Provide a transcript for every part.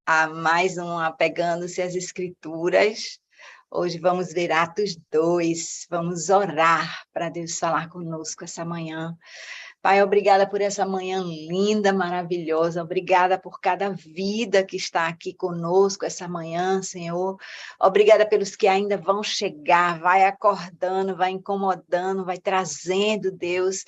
a mais um Apegando-se às Escrituras. Hoje vamos ver Atos 2, vamos orar para Deus falar conosco essa manhã. Pai, obrigada por essa manhã linda, maravilhosa, obrigada por cada vida que está aqui conosco essa manhã, Senhor. Obrigada pelos que ainda vão chegar, vai acordando, vai incomodando, vai trazendo, Deus.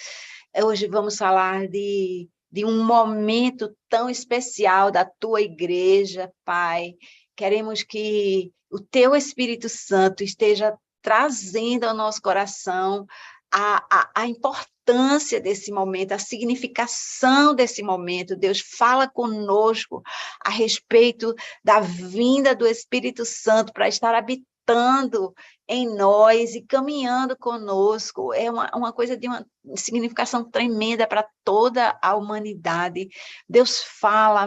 Hoje vamos falar de um momento tão especial da tua igreja, Pai. Queremos que o teu Espírito Santo esteja trazendo ao nosso coração a importância desse momento, a significação desse momento. Deus, fala conosco a respeito da vinda do Espírito Santo para estar habitando em nós e caminhando conosco. É uma coisa de uma significação tremenda para toda a humanidade. Deus fala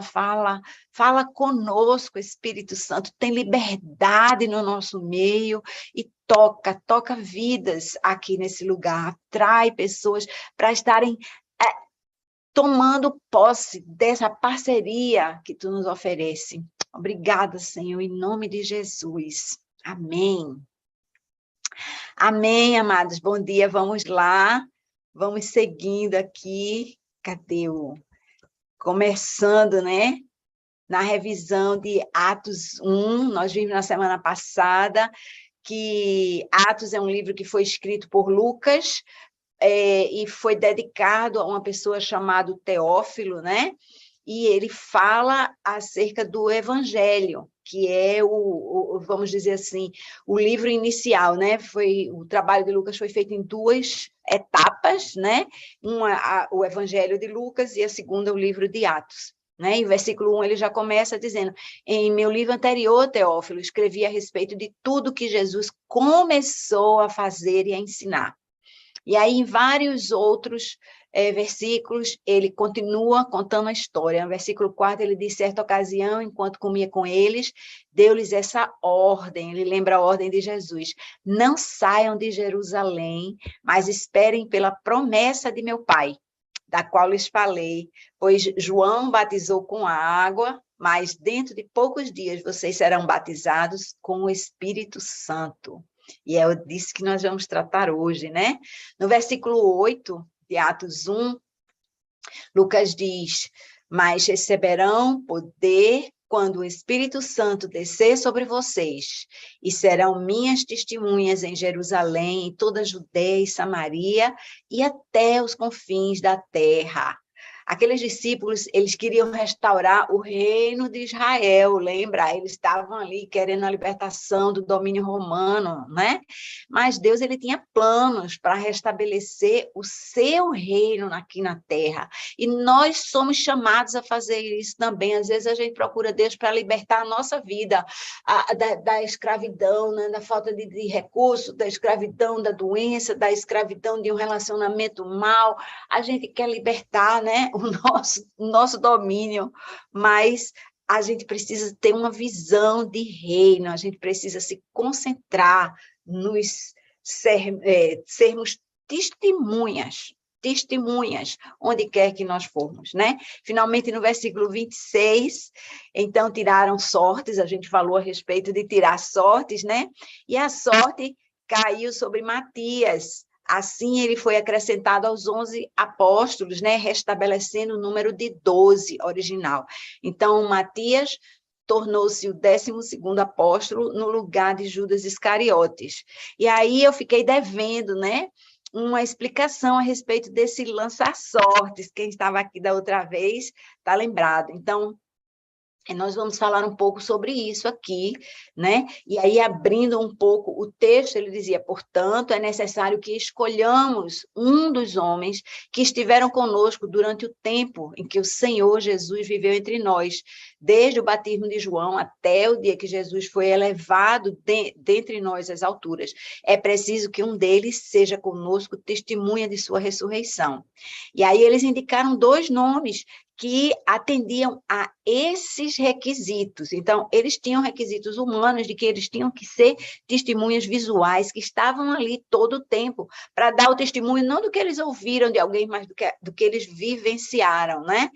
conosco, Espírito Santo, tem liberdade no nosso meio e toca vidas aqui nesse lugar, atrai pessoas para estarem tomando posse dessa parceria que tu nos oferece. Obrigada, Senhor, em nome de Jesus. Amém. Amém, amados. Bom dia, vamos lá. Vamos seguindo aqui. Cadê o... Começando, né? Na revisão de Atos 1, nós vimos na semana passada que Atos é um livro que foi escrito por Lucas e foi dedicado a uma pessoa chamada Teófilo, né? E ele fala acerca do Evangelho, que é vamos dizer assim, o livro inicial, né? O trabalho de Lucas foi feito em duas etapas, né? O Evangelho de Lucas e a segunda, o livro de Atos. Né? Em versículo 1, ele já começa dizendo: em meu livro anterior, Teófilo, escrevi a respeito de tudo que Jesus começou a fazer e a ensinar. E aí, em vários outros versículos, ele continua contando a história. No versículo 4, ele diz: certa ocasião, enquanto comia com eles, deu-lhes essa ordem, ele lembra a ordem de Jesus: não saiam de Jerusalém, mas esperem pela promessa de meu Pai, da qual lhes falei, pois João batizou com a água, mas dentro de poucos dias vocês serão batizados com o Espírito Santo. E é disso que nós vamos tratar hoje, né? No versículo 8 de Atos 1, Lucas diz: mas receberão poder quando o Espírito Santo descer sobre vocês, e serão minhas testemunhas em Jerusalém, em toda a Judeia e Samaria, e até os confins da terra. Aqueles discípulos, eles queriam restaurar o reino de Israel, lembra? Eles estavam ali querendo a libertação do domínio romano, né? Mas Deus, ele tinha planos para restabelecer o seu reino aqui na terra. E nós somos chamados a fazer isso também. Às vezes a gente procura Deus para libertar a nossa vida da escravidão, né? Da falta de recursos, da escravidão da doença, da escravidão de um relacionamento mau. A gente quer libertar, né? O nosso domínio, mas a gente precisa ter uma visão de reino, a gente precisa se concentrar nos sermos testemunhas, onde quer que nós formos, né? Finalmente, no versículo 26, então tiraram sortes, a gente falou a respeito de tirar sortes, né? E a sorte caiu sobre Matias. Assim, ele foi acrescentado aos 11 apóstolos, né, restabelecendo o número de 12 original. Então, Matias tornou-se o 12º apóstolo no lugar de Judas Iscariotes. E aí eu fiquei devendo, né, uma explicação a respeito desse lançar sortes. Quem estava aqui da outra vez está lembrado. Então, nós vamos falar um pouco sobre isso aqui, né? E aí, abrindo um pouco o texto, ele dizia: portanto, é necessário que escolhamos um dos homens que estiveram conosco durante o tempo em que o Senhor Jesus viveu entre nós, desde o batismo de João até o dia que Jesus foi elevado dentre nós às alturas. É preciso que um deles seja conosco testemunha de sua ressurreição. E aí eles indicaram 2 nomes que atendiam a esses requisitos. Então, eles tinham requisitos humanos de que eles tinham que ser testemunhas visuais, que estavam ali todo o tempo, para dar o testemunho não do que eles ouviram de alguém, mas do que eles vivenciaram, né?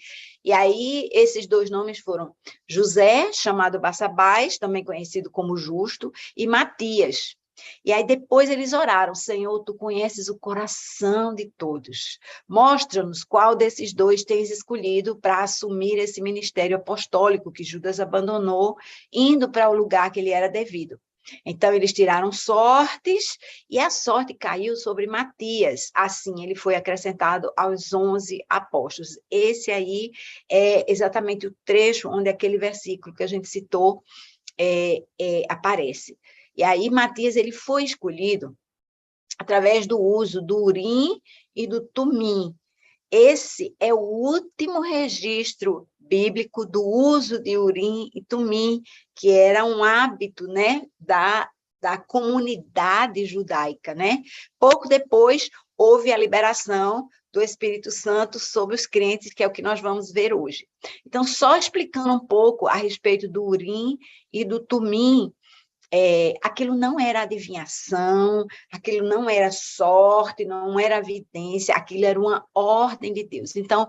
E aí, esses dois nomes foram José, chamado Barsabás, também conhecido como Justo, e Matias. E aí depois eles oraram: Senhor, tu conheces o coração de todos. Mostra-nos qual desses dois tens escolhido para assumir esse ministério apostólico que Judas abandonou, indo para o lugar que lhe era devido. Então, eles tiraram sortes, e a sorte caiu sobre Matias. Assim, ele foi acrescentado aos 11 apóstolos. Esse aí é exatamente o trecho onde aquele versículo que a gente citou aparece. E aí, Matias, ele foi escolhido através do uso do Urim e do Tumim. Esse é o último registro bíblico do uso de Urim e Tumim, que era um hábito, né, da comunidade judaica, né? Pouco depois, houve a liberação do Espírito Santo sobre os crentes, que é o que nós vamos ver hoje. Então, só explicando um pouco a respeito do Urim e do Tumim, aquilo não era adivinhação, aquilo não era sorte, não era evidência, aquilo era uma ordem de Deus. Então,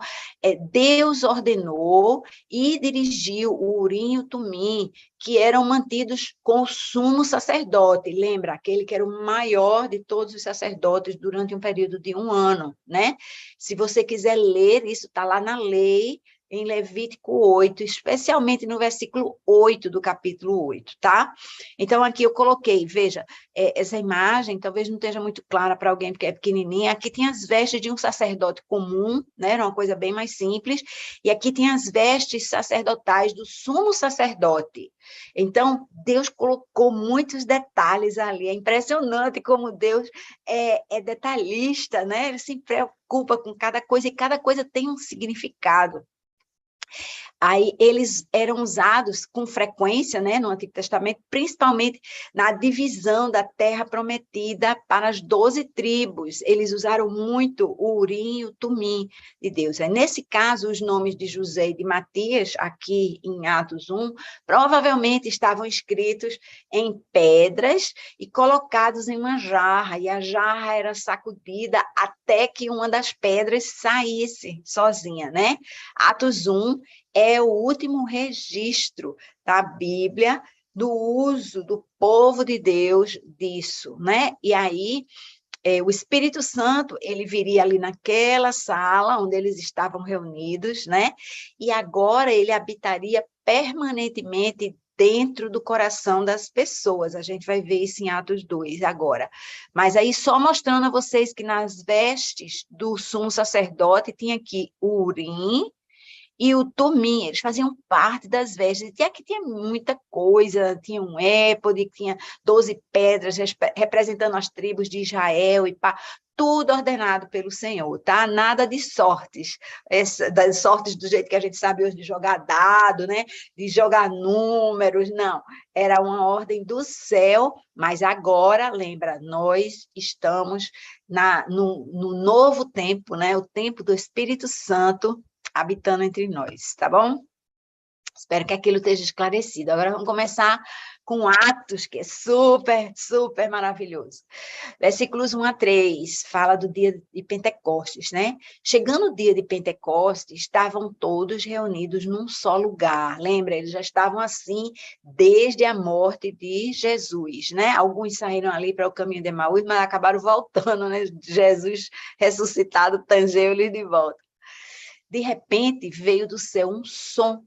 Deus ordenou e dirigiu o Urim e o Tumim, que eram mantidos com o sumo sacerdote, lembra? Aquele que era o maior de todos os sacerdotes durante um período de 1 ano, né? Se você quiser ler, isso está lá na lei, em Levítico 8, especialmente no versículo 8 do capítulo 8, tá? Então, aqui eu coloquei, veja, essa imagem talvez não esteja muito clara para alguém porque é pequenininha. Aqui tem as vestes de um sacerdote comum, né? Era uma coisa bem mais simples, e aqui tem as vestes sacerdotais do sumo sacerdote. Então, Deus colocou muitos detalhes ali. É impressionante como Deus é detalhista, né? Ele se preocupa com cada coisa, e cada coisa tem um significado. Aí eles eram usados com frequência, né, no Antigo Testamento, principalmente na divisão da terra prometida para as 12 tribos. Eles usaram muito o Urim e o Tumim de Deus. Nesse caso, os nomes de José e de Matias, aqui em Atos 1, provavelmente estavam escritos em pedras e colocados em uma jarra, e a jarra era sacudida até que uma das pedras saísse sozinha, né? Atos 1 é o último registro da Bíblia do uso do povo de Deus disso, né? E aí, o Espírito Santo, ele viria ali naquela sala onde eles estavam reunidos, né? E agora ele habitaria permanentemente dentro do coração das pessoas. A gente vai ver isso em Atos 2 agora. Mas aí, só mostrando a vocês que nas vestes do sumo sacerdote tinha aqui o Urim e o Tumim, eles faziam parte das vestes. E aqui tinha muita coisa, tinha um éfode, tinha 12 pedras representando as tribos de Israel, e pá, tudo ordenado pelo Senhor, tá? Nada de sortes, das sortes do jeito que a gente sabe hoje, de jogar dado, né? De jogar números, não. Era uma ordem do céu, mas agora, lembra, nós estamos no novo tempo, né? O tempo do Espírito Santo habitando entre nós, tá bom? Espero que aquilo esteja esclarecido. Agora vamos começar com Atos, que é super, super maravilhoso. Versículos 1 a 3, fala do dia de Pentecostes, né? Chegando o dia de Pentecostes, estavam todos reunidos num só lugar. Lembra? Eles já estavam assim desde a morte de Jesus, né? Alguns saíram ali para o caminho de Emaús, mas acabaram voltando, né? Jesus ressuscitado tangeu-lhes de volta. De repente, veio do céu um som,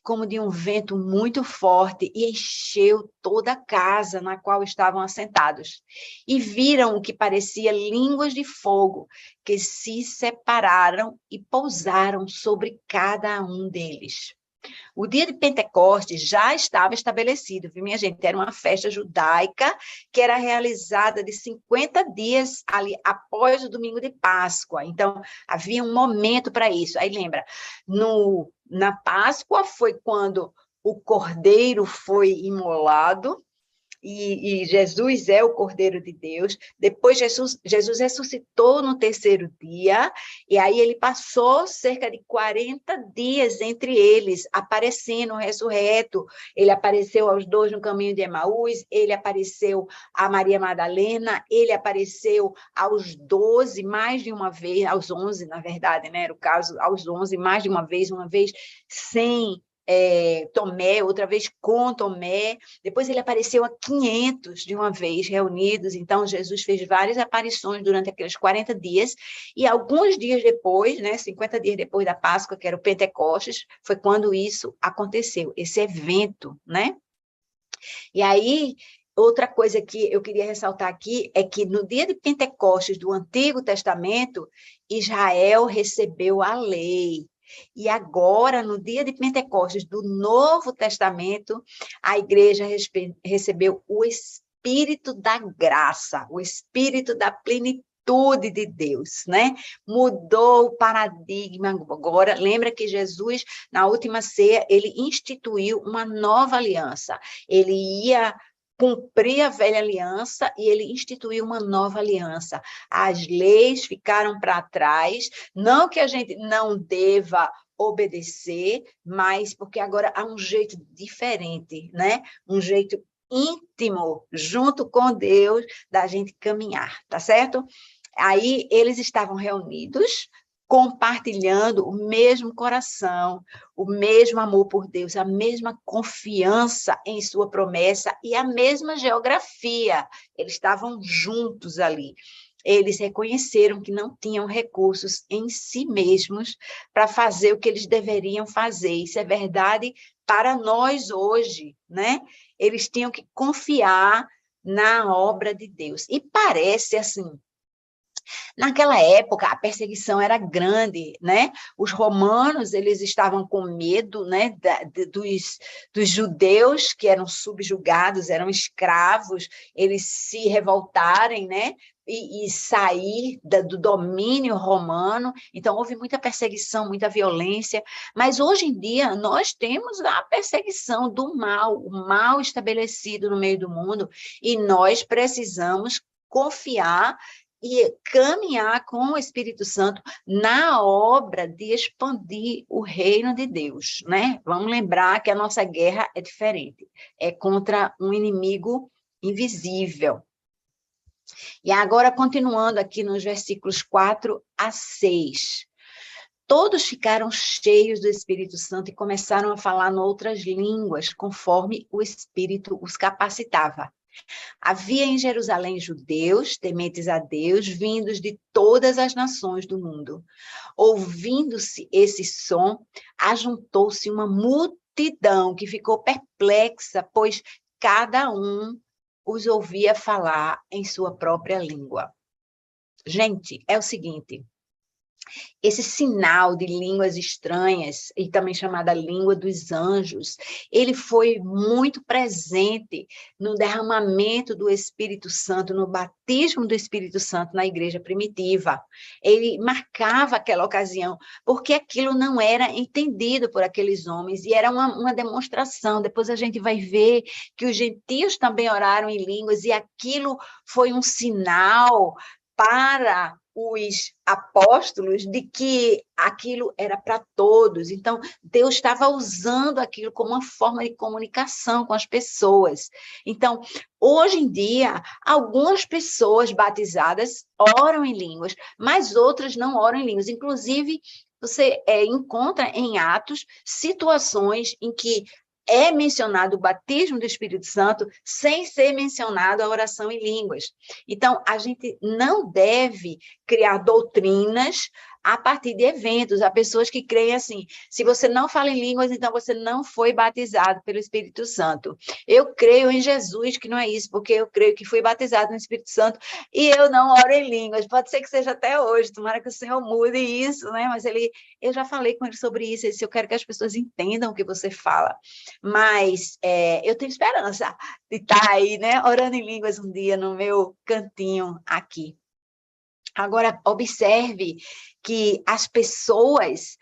como de um vento muito forte, e encheu toda a casa na qual estavam assentados. E viram o que parecia línguas de fogo, que se separaram e pousaram sobre cada um deles. O dia de Pentecostes já estava estabelecido, viu, minha gente? Era uma festa judaica que era realizada de 50 dias ali após o domingo de Páscoa. Então, havia um momento para isso. Aí lembra, na Páscoa foi quando o cordeiro foi imolado, e Jesus é o Cordeiro de Deus. Depois Jesus ressuscitou no terceiro dia, e aí ele passou cerca de 40 dias entre eles, aparecendo ressurreto. Ele apareceu aos 2 no caminho de Emaús, ele apareceu a Maria Madalena, ele apareceu aos 12, mais de uma vez, aos 11, na verdade, né? Era o caso, aos 11, mais de uma vez sem Tomé, outra vez com Tomé, depois ele apareceu a 500 de uma vez reunidos. Então Jesus fez várias aparições durante aqueles 40 dias, e alguns dias depois, né, 50 dias depois da Páscoa, que era o Pentecostes, foi quando isso aconteceu, esse evento, né? E aí, outra coisa que eu queria ressaltar aqui é que no dia de Pentecostes do Antigo Testamento, Israel recebeu a lei. E agora, no dia de Pentecostes do Novo Testamento, a igreja recebeu o Espírito da graça, o Espírito da plenitude de Deus, né? Mudou o paradigma agora. Lembra que Jesus, na última ceia, ele instituiu uma nova aliança. Ele ia cumprir a velha aliança e ele instituiu uma nova aliança. As leis ficaram para trás, não que a gente não deva obedecer, mas porque agora há um jeito diferente, né? Um jeito íntimo, junto com Deus, da gente caminhar, tá certo? Aí eles estavam reunidos, compartilhando o mesmo coração, o mesmo amor por Deus, a mesma confiança em sua promessa e a mesma geografia. Eles estavam juntos ali. Eles reconheceram que não tinham recursos em si mesmos para fazer o que eles deveriam fazer. Isso é verdade para nós hoje, né? Eles tinham que confiar na obra de Deus. E parece assim, naquela época, a perseguição era grande, né? Os romanos, eles estavam com medo, né, dos judeus que eram subjugados, eram escravos, eles se revoltarem, né? E sair do domínio romano. Então, houve muita perseguição, muita violência. Mas, hoje em dia, nós temos a perseguição do mal, o mal estabelecido no meio do mundo, e nós precisamos confiar e caminhar com o Espírito Santo na obra de expandir o reino de Deus, né? Vamos lembrar que a nossa guerra é diferente, é contra um inimigo invisível. E agora, continuando aqui nos versículos 4 a 6. Todos ficaram cheios do Espírito Santo e começaram a falar em outras línguas, conforme o Espírito os capacitava. Havia em Jerusalém judeus, tementes a Deus, vindos de todas as nações do mundo. Ouvindo-se esse som, ajuntou-se uma multidão que ficou perplexa, pois cada um os ouvia falar em sua própria língua. Gente, é o seguinte, esse sinal de línguas estranhas, e também chamada língua dos anjos, ele foi muito presente no derramamento do Espírito Santo, no batismo do Espírito Santo na igreja primitiva. Ele marcava aquela ocasião, porque aquilo não era entendido por aqueles homens, e era uma demonstração. Depois a gente vai ver que os gentios também oraram em línguas, e aquilo foi um sinal para os apóstolos de que aquilo era para todos. Então, Deus estava usando aquilo como uma forma de comunicação com as pessoas. Então, hoje em dia, algumas pessoas batizadas oram em línguas, mas outras não oram em línguas. Inclusive, você encontra em Atos situações em que é mencionado o batismo do Espírito Santo sem ser mencionado a oração em línguas. Então, a gente não deve criar doutrinas a partir de eventos. Há pessoas que creem assim, se você não fala em línguas, então você não foi batizado pelo Espírito Santo. Eu creio em Jesus, que não é isso, porque eu creio que fui batizado no Espírito Santo e eu não oro em línguas. Pode ser que seja até hoje, tomara que o Senhor mude isso, né? Mas eu já falei com ele sobre isso, ele disse, eu quero que as pessoas entendam o que você fala. Mas eu tenho esperança de estar aí, né, orando em línguas um dia no meu cantinho aqui. Agora, observe que as pessoas,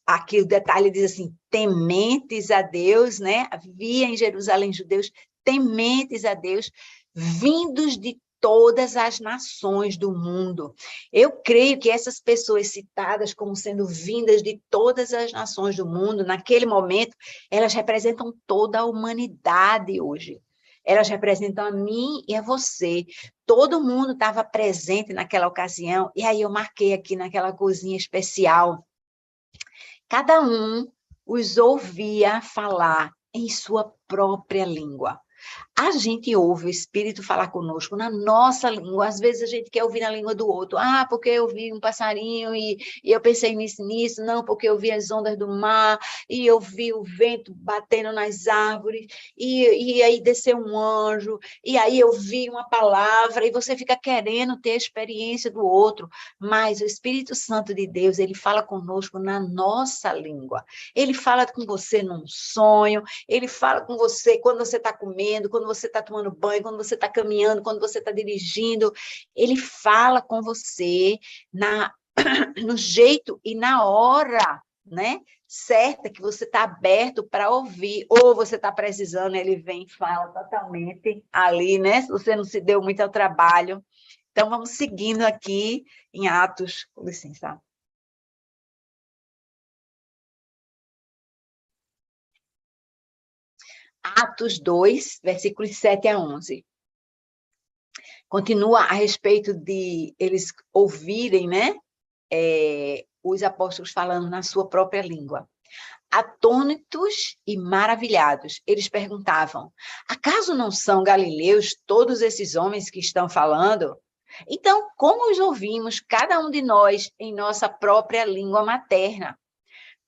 aqui o detalhe diz assim, tementes a Deus, né? Havia em Jerusalém judeus tementes a Deus, vindos de todas as nações do mundo. Eu creio que essas pessoas citadas como sendo vindas de todas as nações do mundo, naquele momento, elas representam toda a humanidade hoje. Elas representam a mim e a você. Todo mundo estava presente naquela ocasião, e aí eu marquei aqui naquela cozinha especial. Cada um os ouvia falar em sua própria língua. A gente ouve o Espírito falar conosco na nossa língua. Às vezes a gente quer ouvir na língua do outro. Ah, porque eu vi um passarinho e eu pensei nisso. Não, porque eu vi as ondas do mar e eu vi o vento batendo nas árvores e aí desceu um anjo e aí eu vi uma palavra e você fica querendo ter a experiência do outro. Mas o Espírito Santo de Deus, ele fala conosco na nossa língua. Ele fala com você num sonho, ele fala com você quando você está comendo, quando você está tomando banho, quando você está caminhando, quando você está dirigindo. Ele fala com você no jeito e na hora, né? Certa, que você está aberto para ouvir, ou você está precisando, ele vem e fala totalmente ali, né? Se você não se deu muito ao trabalho. Então, vamos seguindo aqui em Atos, com licença. Atos 2, versículos 7 a 11. Continua a respeito de eles ouvirem, né, os apóstolos falando na sua própria língua. Atônitos e maravilhados, eles perguntavam: acaso não são galileus todos esses homens que estão falando? Então, como os ouvimos, cada um de nós, em nossa própria língua materna?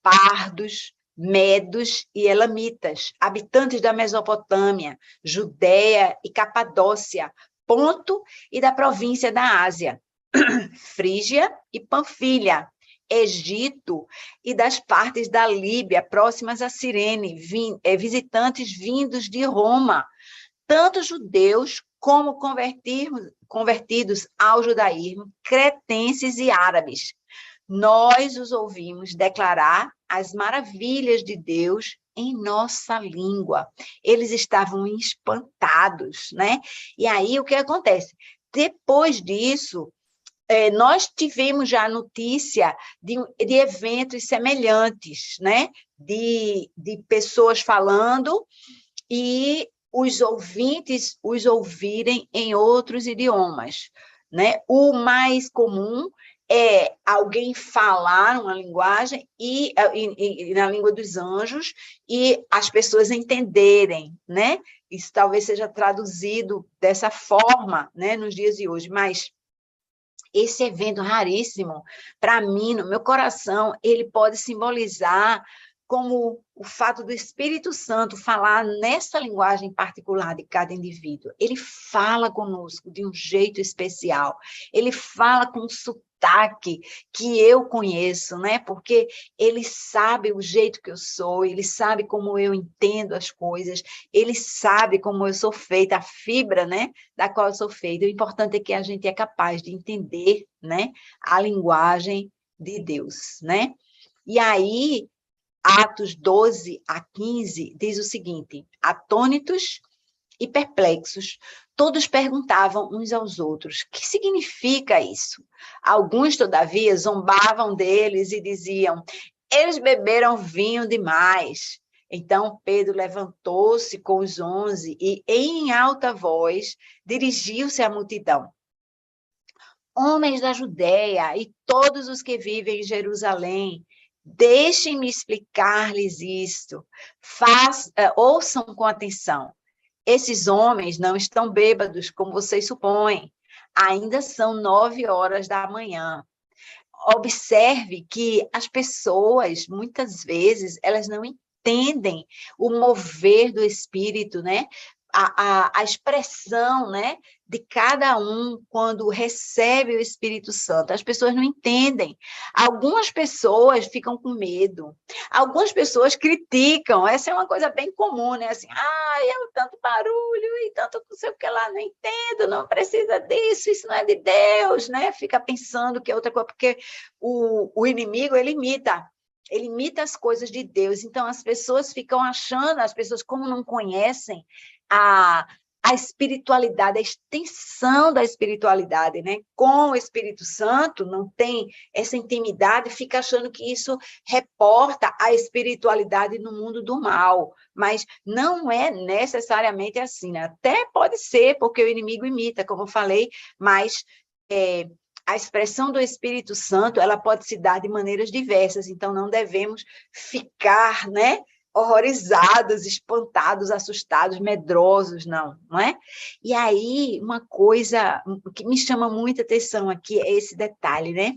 Pardos, medos e elamitas, habitantes da Mesopotâmia, Judéia e Capadócia, Ponto e da província da Ásia, Frígia e Panfilha, Egito e das partes da Líbia próximas a Cirene, visitantes vindos de Roma, tanto judeus como convertidos ao judaísmo, cretenses e árabes. Nós os ouvimos declarar as maravilhas de Deus em nossa língua. Eles estavam espantados, né? E aí, o que acontece? Depois disso, nós tivemos já notícia de eventos semelhantes, né? De pessoas falando e os ouvintes os ouvirem em outros idiomas, né? O mais comum é alguém falar uma linguagem e na língua dos anjos e as pessoas entenderem, né? Isso talvez seja traduzido dessa forma, né, nos dias de hoje, mas esse evento raríssimo, para mim, no meu coração, ele pode simbolizar como o fato do Espírito Santo falar nessa linguagem particular de cada indivíduo. Ele fala conosco de um jeito especial, ele fala com um sotaque que eu conheço, né? Porque ele sabe o jeito que eu sou, ele sabe como eu entendo as coisas, ele sabe como eu sou feita, a fibra, né, da qual eu sou feita. O importante é que a gente é capaz de entender, né, a linguagem de Deus, né? E aí, Atos 12 a 15 diz o seguinte: atônitos e perplexos, todos perguntavam uns aos outros: que significa isso? Alguns, todavia, zombavam deles e diziam: eles beberam vinho demais. Então Pedro levantou-se com os 11 e, em alta voz, dirigiu-se à multidão: homens da Judéia e todos os que vivem em Jerusalém, deixem-me explicar-lhes isto. Ouçam com atenção. Esses homens não estão bêbados, como vocês supõem. Ainda são 9 horas da manhã. Observe que as pessoas, muitas vezes, elas não entendem o mover do Espírito, né? A expressão, né, de cada um quando recebe o Espírito Santo. As pessoas não entendem. Algumas pessoas ficam com medo. Algumas pessoas criticam. Essa é uma coisa bem comum, né? Assim, é tanto barulho e tanto não sei o que lá, não entendo, não precisa disso, isso não é de Deus, né? Fica pensando que é outra coisa, porque o inimigo, ele imita ele imita as coisas de Deus. Então, as pessoas ficam achando, as pessoas, como não conhecem a espiritualidade, a extensão da espiritualidade, né? Com o Espírito Santo, não tem essa intimidade, fica achando que isso reporta a espiritualidade no mundo do mal, mas não é necessariamente assim, né? Até pode ser, porque o inimigo imita, como eu falei, mas a expressão do Espírito Santo, ela pode se dar de maneiras diversas, então não devemos ficar, né, horrorizados, espantados, assustados, medrosos, não é? E aí, uma coisa que me chama muita atenção aqui é esse detalhe, né?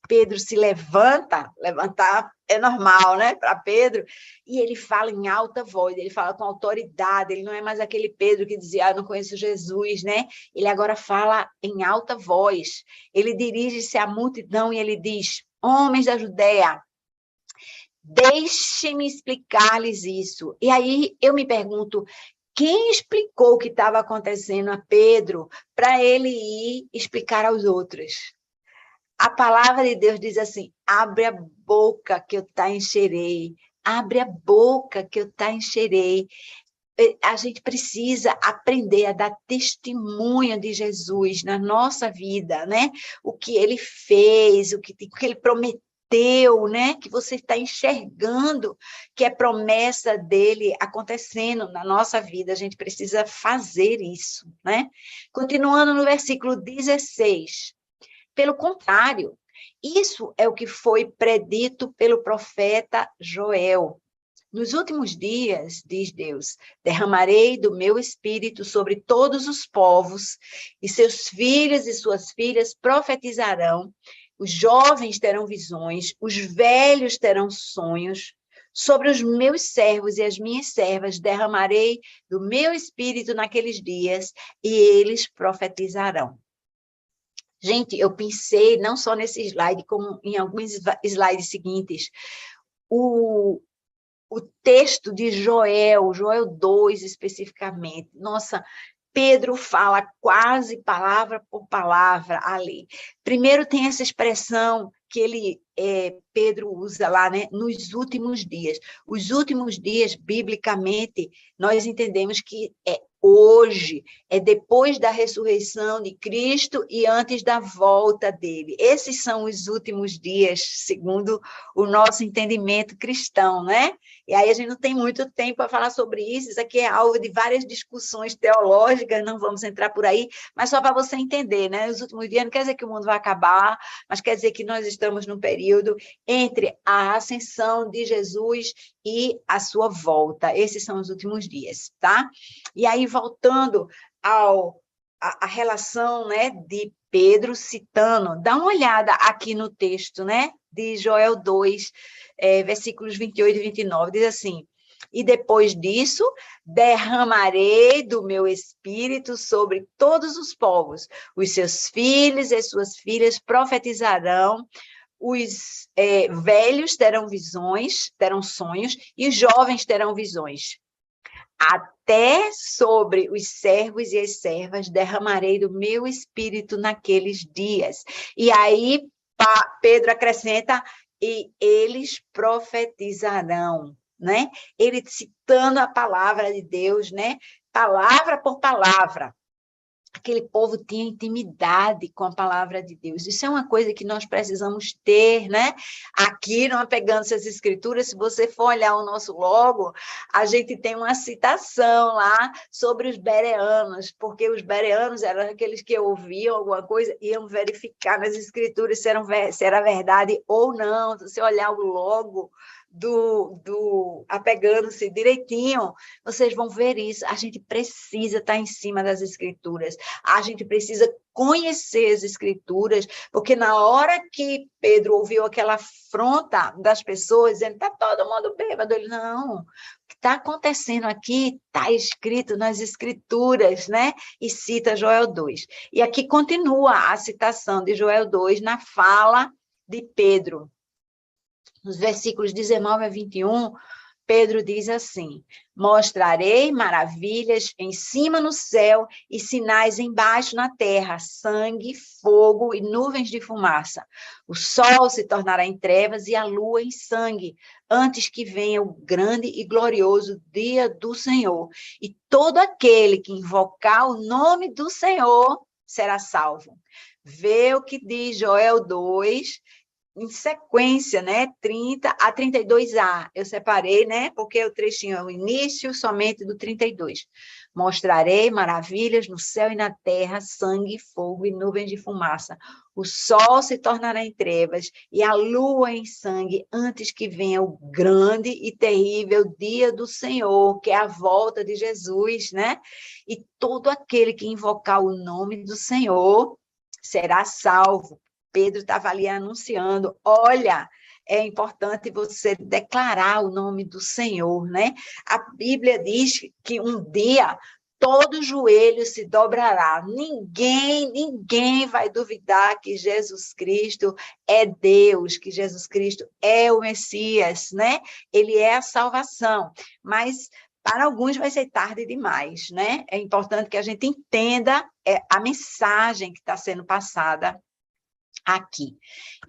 Pedro se levanta, levantar é normal, né, para Pedro, e ele fala em alta voz, ele fala com autoridade, ele não é mais aquele Pedro que dizia, não conheço Jesus, né? Ele agora fala em alta voz, ele dirige-se à multidão e ele diz, homens da Judéia, deixe-me explicar-lhes isso. E aí eu me pergunto, quem explicou o que estava acontecendo a Pedro para ele ir explicar aos outros? A palavra de Deus diz assim, abre a boca que eu te encherei, abre a boca que eu te encherei. A gente precisa aprender a dar testemunho de Jesus na nossa vida, né? O que ele fez, o que ele prometeu, né? Que você está enxergando que é promessa dele acontecendo na nossa vida. A gente precisa fazer isso, né? Continuando no versículo 16. Pelo contrário, isso é o que foi predito pelo profeta Joel. Nos últimos dias, diz Deus, derramarei do meu espírito sobre todos os povos, e seus filhos e suas filhas profetizarão, os jovens terão visões, os velhos terão sonhos. Sobre os meus servos e as minhas servas derramarei do meu espírito naqueles dias, e eles profetizarão. Gente, eu pensei não só nesse slide, como em alguns slides seguintes, o texto de Joel 2 especificamente. Nossa, Pedro fala quase palavra por palavra ali. Primeiro tem essa expressão que Pedro usa lá, né? Nos últimos dias. Os últimos dias, biblicamente, nós entendemos que é hoje, é depois da ressurreição de Cristo e antes da volta dele. Esses são os últimos dias, segundo o nosso entendimento cristão, né? E aí a gente não tem muito tempo para falar sobre isso aqui é alvo de várias discussões teológicas, não vamos entrar por aí, mas só para você entender, né? Os últimos dias não quer dizer que o mundo vai acabar, mas quer dizer que nós estamos num período entre a ascensão de Jesus e a sua volta. Esses são os últimos dias, tá? E aí, voltando a relação, né, de Pedro citando, dá uma olhada aqui no texto, né, de Joel 2, versículos 28 e 29, diz assim, e depois disso, derramarei do meu espírito sobre todos os povos, os seus filhos e suas filhas profetizarão, os velhos terão visões, terão sonhos, e os jovens terão visões. Até sobre os servos e as servas derramarei do meu espírito naqueles dias. E aí Pedro acrescenta, e eles profetizarão, né? Ele citando a palavra de Deus, né? Palavra por palavra. Aquele povo tinha intimidade com a palavra de Deus. Isso é uma coisa que nós precisamos ter, né? Aqui, não pegando essas escrituras, se você for olhar o nosso logo, a gente tem uma citação lá sobre os bereanos, porque os bereanos eram aqueles que ouviam alguma coisa, iam verificar nas escrituras se era verdade ou não. Se você olhar o logo apegando-se direitinho, vocês vão ver isso. A gente precisa estar em cima das escrituras, a gente precisa conhecer as escrituras, porque na hora que Pedro ouviu aquela afronta das pessoas, dizendo, está todo mundo bêbado, ele, não, o que está acontecendo aqui está escrito nas escrituras, né? E cita Joel 2. E aqui continua a citação de Joel 2 na fala de Pedro. Nos versículos 19 a 21, Pedro diz assim: mostrarei maravilhas em cima no céu e sinais embaixo na terra, sangue, fogo e nuvens de fumaça. O sol se tornará em trevas e a lua em sangue, antes que venha o grande e glorioso dia do Senhor. E todo aquele que invocar o nome do Senhor será salvo. Vê o que diz Joel 2, em sequência, né, 30 a 32a. Eu separei, né, porque o trechinho é o início somente do 32. Mostrarei maravilhas no céu e na terra, sangue, fogo e nuvens de fumaça. O sol se tornará em trevas e a lua em sangue, antes que venha o grande e terrível dia do Senhor, que é a volta de Jesus, né? E todo aquele que invocar o nome do Senhor será salvo. Pedro estava ali anunciando, olha, é importante você declarar o nome do Senhor, né? A Bíblia diz que um dia todo joelho se dobrará. Ninguém vai duvidar que Jesus Cristo é Deus, que Jesus Cristo é o Messias, né? Ele é a salvação. Mas para alguns vai ser tarde demais, né? É importante que a gente entenda a mensagem que está sendo passada aqui.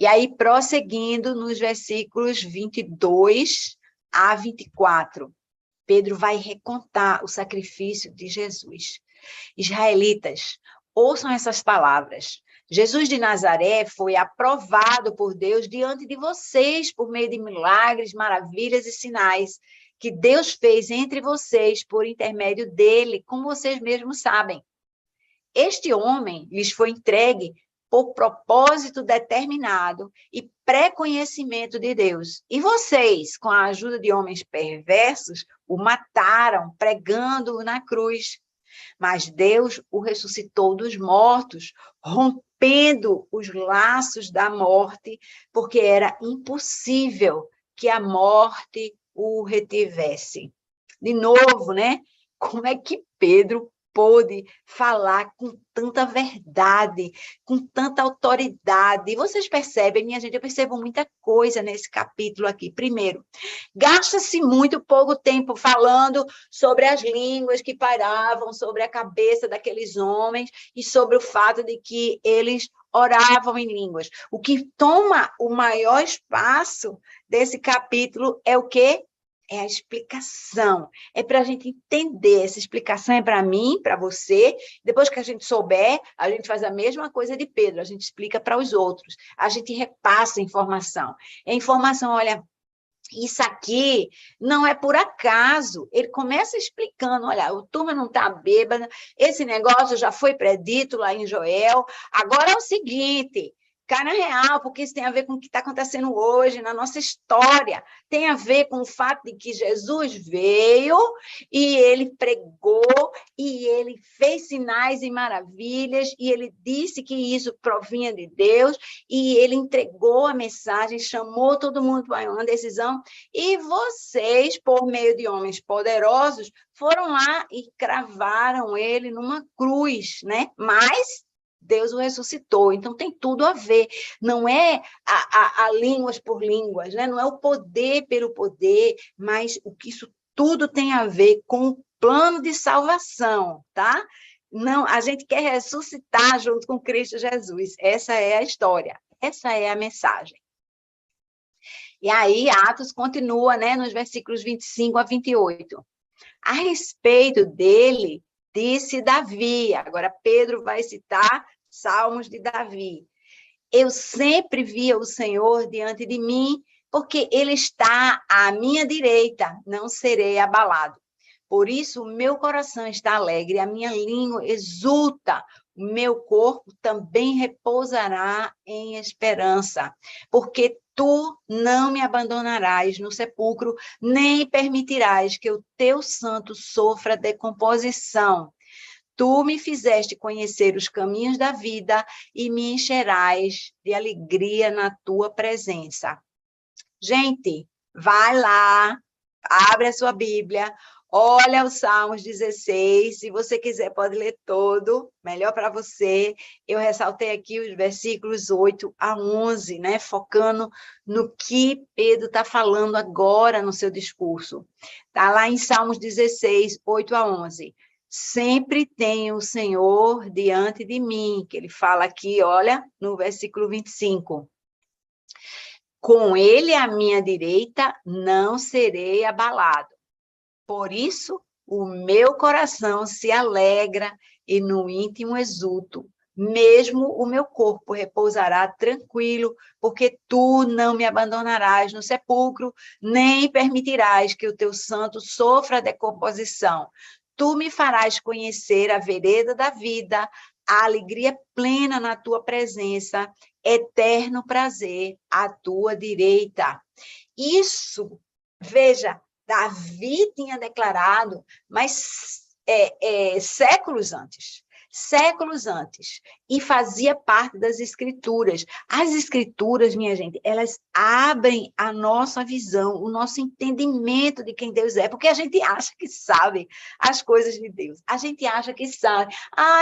E aí, prosseguindo nos versículos 22 a 24, Pedro vai recontar o sacrifício de Jesus. Israelitas, ouçam essas palavras. Jesus de Nazaré foi aprovado por Deus diante de vocês por meio de milagres, maravilhas e sinais que Deus fez entre vocês por intermédio dele, como vocês mesmos sabem. Este homem lhes foi entregue por propósito determinado e pré-conhecimento de Deus. E vocês, com a ajuda de homens perversos, o mataram, pregando-o na cruz. Mas Deus o ressuscitou dos mortos, rompendo os laços da morte, porque era impossível que a morte o retivesse. De novo, né? Como é que Pedro pôde falar com tanta verdade, com tanta autoridade? E vocês percebem, minha gente, eu percebo muita coisa nesse capítulo aqui. Primeiro, gasta-se muito pouco tempo falando sobre as línguas que pairavam sobre a cabeça daqueles homens e sobre o fato de que eles oravam em línguas. O que toma o maior espaço desse capítulo é o quê? É a explicação, é para a gente entender, essa explicação é para mim, para você, depois que a gente souber, a gente faz a mesma coisa de Pedro, a gente explica para os outros, a gente repassa a informação. A informação, olha, isso aqui não é por acaso, ele começa explicando, olha, o turma não está bêbada, esse negócio já foi predito lá em Joel, agora é o seguinte... Cai na real, porque isso tem a ver com o que está acontecendo hoje, na nossa história. Tem a ver com o fato de que Jesus veio e ele pregou e ele fez sinais e maravilhas e ele disse que isso provinha de Deus e ele entregou a mensagem, chamou todo mundo para uma decisão e vocês, por meio de homens poderosos, foram lá e cravaram ele numa cruz, né? Mas Deus o ressuscitou, então tem tudo a ver, não é a línguas por línguas, né? Não é o poder pelo poder, mas o que isso tudo tem a ver com o plano de salvação, tá? Não, a gente quer ressuscitar junto com Cristo Jesus, essa é a história, essa é a mensagem. E aí, Atos continua, né, nos versículos 25 a 28. A respeito dele, disse Davi, agora Pedro vai citar Salmos de Davi. Eu sempre via o Senhor diante de mim, porque ele está à minha direita, não serei abalado. Por isso, o meu coração está alegre, a minha língua exulta, o meu corpo também repousará em esperança, porque tu não me abandonarás no sepulcro, nem permitirás que o teu santo sofra decomposição. Tu me fizeste conhecer os caminhos da vida e me encherás de alegria na tua presença. Gente, vai lá, abre a sua Bíblia, Olha o Salmos 16, se você quiser pode ler todo, melhor para você. Eu ressaltei aqui os versículos 8 a 11, né? Focando no que Pedro está falando agora no seu discurso. Está lá em Salmos 16, 8 a 11. Sempre tenho o Senhor diante de mim, que ele fala aqui, olha, no versículo 25. Com ele à minha direita, não serei abalado. Por isso, o meu coração se alegra e no íntimo exulto. Mesmo o meu corpo repousará tranquilo, porque tu não me abandonarás no sepulcro, nem permitirás que o teu santo sofra decomposição. Tu me farás conhecer a vereda da vida, a alegria plena na tua presença, eterno prazer à tua direita. Isso, veja, Davi tinha declarado, mas séculos antes, e fazia parte das escrituras. As escrituras, minha gente, elas abrem a nossa visão, o nosso entendimento de quem Deus é, porque a gente acha que sabe as coisas de Deus, a gente acha que sabe.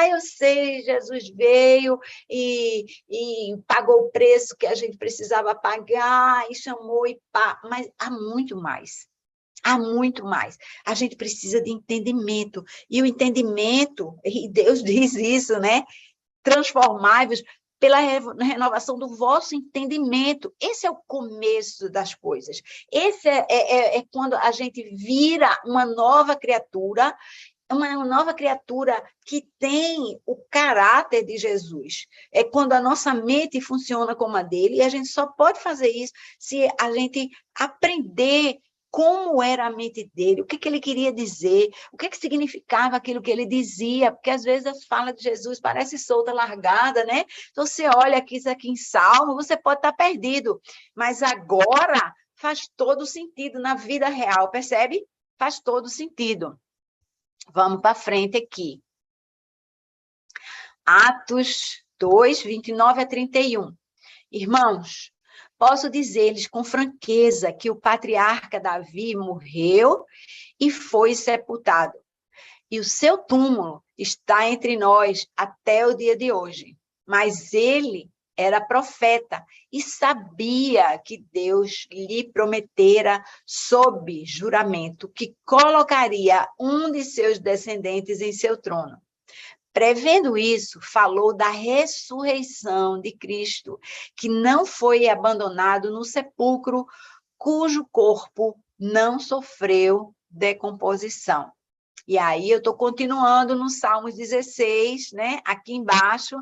Eu sei, Jesus veio e pagou o preço que a gente precisava pagar, e chamou, e pá, mas há muito mais. Há muito mais. A gente precisa de entendimento. E o entendimento, e Deus diz isso, né? Transformai-vos pela renovação do vosso entendimento. Esse é o começo das coisas. Esse é quando a gente vira uma nova criatura que tem o caráter de Jesus. É quando a nossa mente funciona como a dele, e a gente só pode fazer isso se a gente aprender como era a mente dele, o que ele queria dizer, o que significava aquilo que ele dizia, porque às vezes as falas de Jesus parecem solta, largada, né? Então, você olha aqui, isso aqui em Salmo, você pode estar perdido, mas agora faz todo sentido na vida real, percebe? Faz todo sentido. Vamos para frente aqui. Atos 2, 29 a 31. Irmãos, posso dizer-lhes com franqueza que o patriarca Davi morreu e foi sepultado. E o seu túmulo está entre nós até o dia de hoje. Mas ele era profeta e sabia que Deus lhe prometera sob juramento que colocaria um de seus descendentes em seu trono. Prevendo isso, falou da ressurreição de Cristo, que não foi abandonado no sepulcro, cujo corpo não sofreu decomposição. E aí eu estou continuando no Salmos 16, né? Aqui embaixo,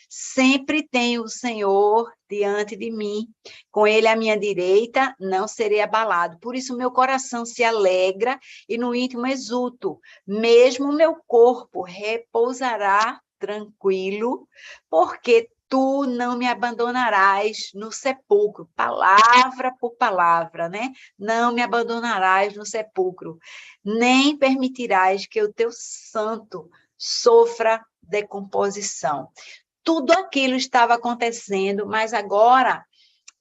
sempre tenho o Senhor diante de mim, com ele à minha direita, não serei abalado. Por isso meu coração se alegra e no íntimo exulto, mesmo meu corpo repousará tranquilo, porque tu não me abandonarás no sepulcro, palavra por palavra, né? Não me abandonarás no sepulcro, nem permitirás que o teu santo sofra decomposição. Tudo aquilo estava acontecendo, mas agora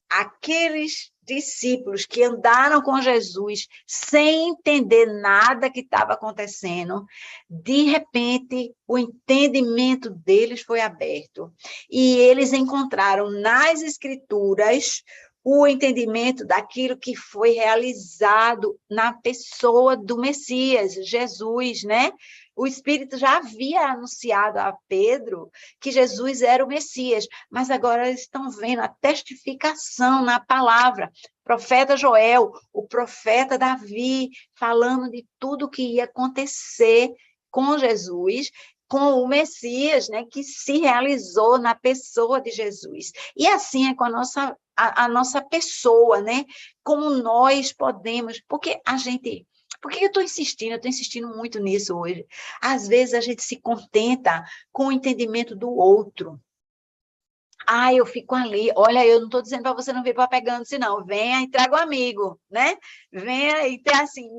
aqueles discípulos que andaram com Jesus sem entender nada que estava acontecendo, de repente o entendimento deles foi aberto e eles encontraram nas Escrituras o entendimento daquilo que foi realizado na pessoa do Messias, Jesus, né? O Espírito já havia anunciado a Pedro que Jesus era o Messias, mas agora eles estão vendo a testificação na palavra. O profeta Joel, o profeta Davi, falando de tudo que ia acontecer com Jesus, com o Messias, né, que se realizou na pessoa de Jesus. E assim é com a nossa pessoa, né? Como nós podemos, porque a gente... Por que eu estou insistindo? Eu estou insistindo muito nisso hoje. Às vezes a gente se contenta com o entendimento do outro. Eu fico ali. Olha, eu não estou dizendo para você não vir para Apegando-se, não. Venha e traga um amigo, né? Venha e assim,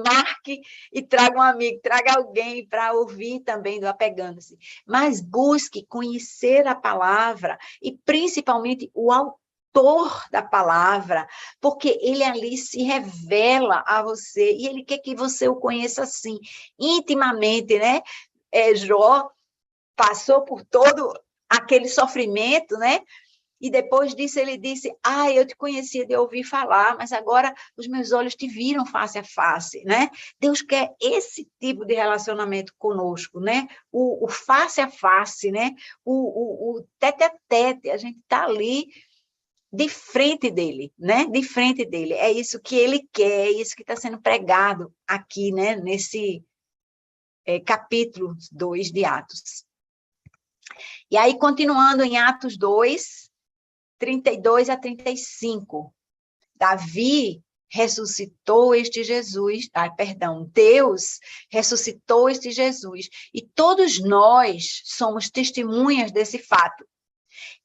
marque e traga um amigo, traga alguém para ouvir também do Apegando-se. Mas busque conhecer a palavra e principalmente o autor autor da palavra, porque ele ali se revela a você, e ele quer que você o conheça assim, intimamente, né? Jó passou por todo aquele sofrimento, né? E depois disso ele disse, eu te conhecia de ouvir falar, mas agora os meus olhos te viram face a face, né? Deus quer esse tipo de relacionamento conosco, né? O face a face, né? O tete a tete, a gente está ali de frente dele, né? De frente dele. É isso que ele quer, é isso que está sendo pregado aqui, né? Nesse capítulo 2 de Atos. E aí, continuando em Atos 2, 32 a 35. Davi ressuscitou este Jesus, Deus ressuscitou este Jesus, e todos nós somos testemunhas desse fato.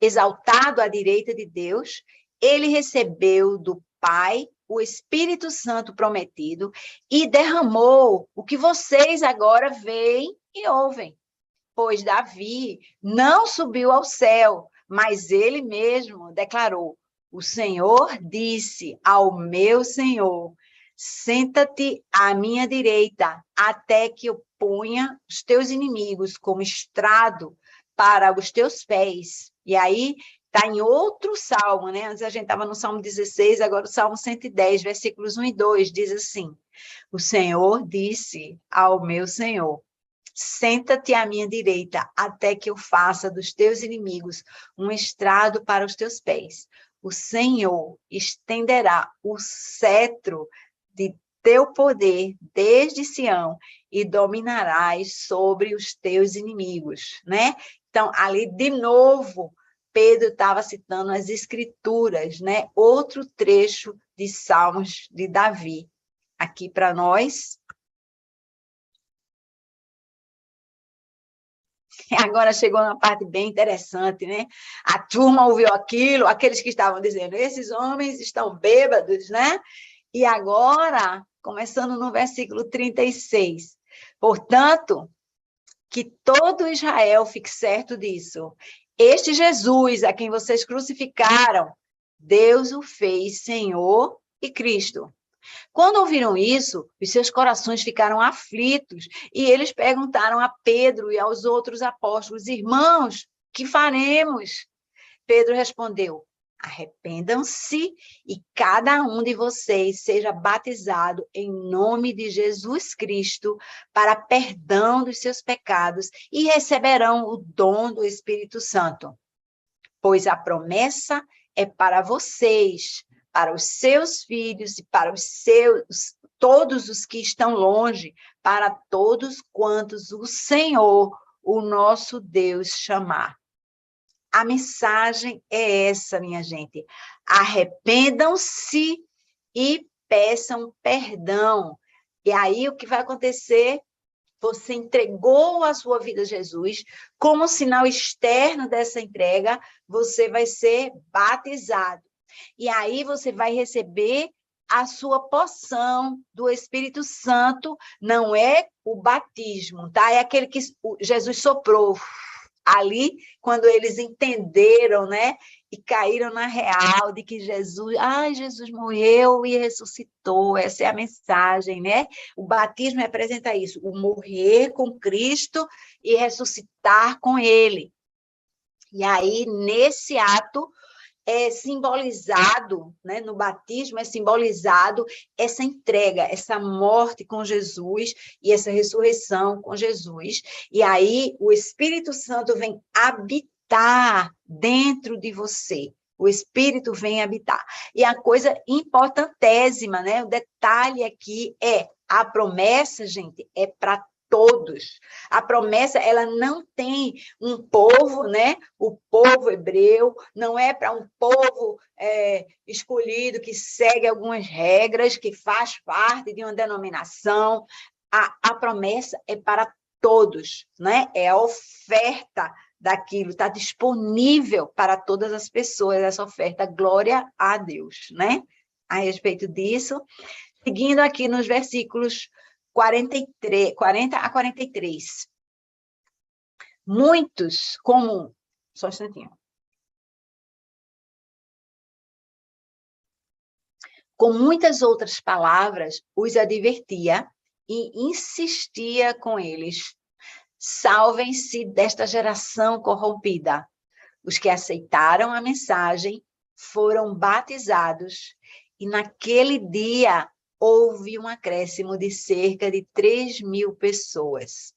Exaltado à direita de Deus, ele recebeu do Pai o Espírito Santo prometido e derramou o que vocês agora veem e ouvem. Pois Davi não subiu ao céu, mas ele mesmo declarou: o Senhor disse ao meu Senhor, senta-te à minha direita, até que eu ponha os teus inimigos como estrado para os teus pés. E aí está em outro salmo, né? Antes a gente estava no Salmo 16, agora o Salmo 110, versículos 1 e 2, diz assim: o Senhor disse ao meu Senhor, senta-te à minha direita, até que eu faça dos teus inimigos um estrado para os teus pés. O Senhor estenderá o cetro de teu poder desde Sião e dominarás sobre os teus inimigos, né? Então, ali, de novo, Pedro estava citando as Escrituras, né? Outro trecho de Salmos de Davi. Aqui para nós. Agora chegou uma parte bem interessante, né? A turma ouviu aquilo, aqueles que estavam dizendo, esses homens estão bêbados, né? E agora, começando no versículo 36, portanto, que todo Israel fique certo disso. Este Jesus, a quem vocês crucificaram, Deus o fez Senhor e Cristo. Quando ouviram isso, os seus corações ficaram aflitos e eles perguntaram a Pedro e aos outros apóstolos, irmãos, que faremos? Pedro respondeu, arrependam-se e cada um de vocês seja batizado em nome de Jesus Cristo para perdão dos seus pecados e receberão o dom do Espírito Santo. Pois a promessa é para vocês, para os seus filhos e para todos os que estão longe, para todos quantos o Senhor, o nosso Deus, chamar. A mensagem é essa, minha gente. Arrependam-se e peçam perdão. E aí o que vai acontecer? Você entregou a sua vida a Jesus, como sinal externo dessa entrega, você vai ser batizado. E aí você vai receber a sua porção do Espírito Santo, não é o batismo, tá? É aquele que Jesus soprou ali, quando eles entenderam, né? E caíram na real de que Jesus morreu e ressuscitou. Essa é a mensagem, né? O batismo representa isso, o morrer com Cristo e ressuscitar com Ele. E aí, nesse ato, é simbolizado, né, no batismo é simbolizado essa entrega, essa morte com Jesus e essa ressurreição com Jesus. E aí o Espírito Santo vem habitar dentro de você. O Espírito vem habitar. E a coisa importantésima, né, o detalhe aqui é a promessa, gente, é para todos. A promessa, ela não tem um povo, né? O povo hebreu, não é para um povo escolhido que segue algumas regras, que faz parte de uma denominação. A promessa é para todos, né? É a oferta daquilo, está disponível para todas as pessoas, essa oferta, glória a Deus, né? A respeito disso, seguindo aqui nos versículos 40 a 43. Muitos, como... Só um instantinho. Com muitas outras palavras, os advertia e insistia com eles: salvem-se desta geração corrompida. Os que aceitaram a mensagem foram batizados e naquele dia houve um acréscimo de cerca de 3.000 pessoas.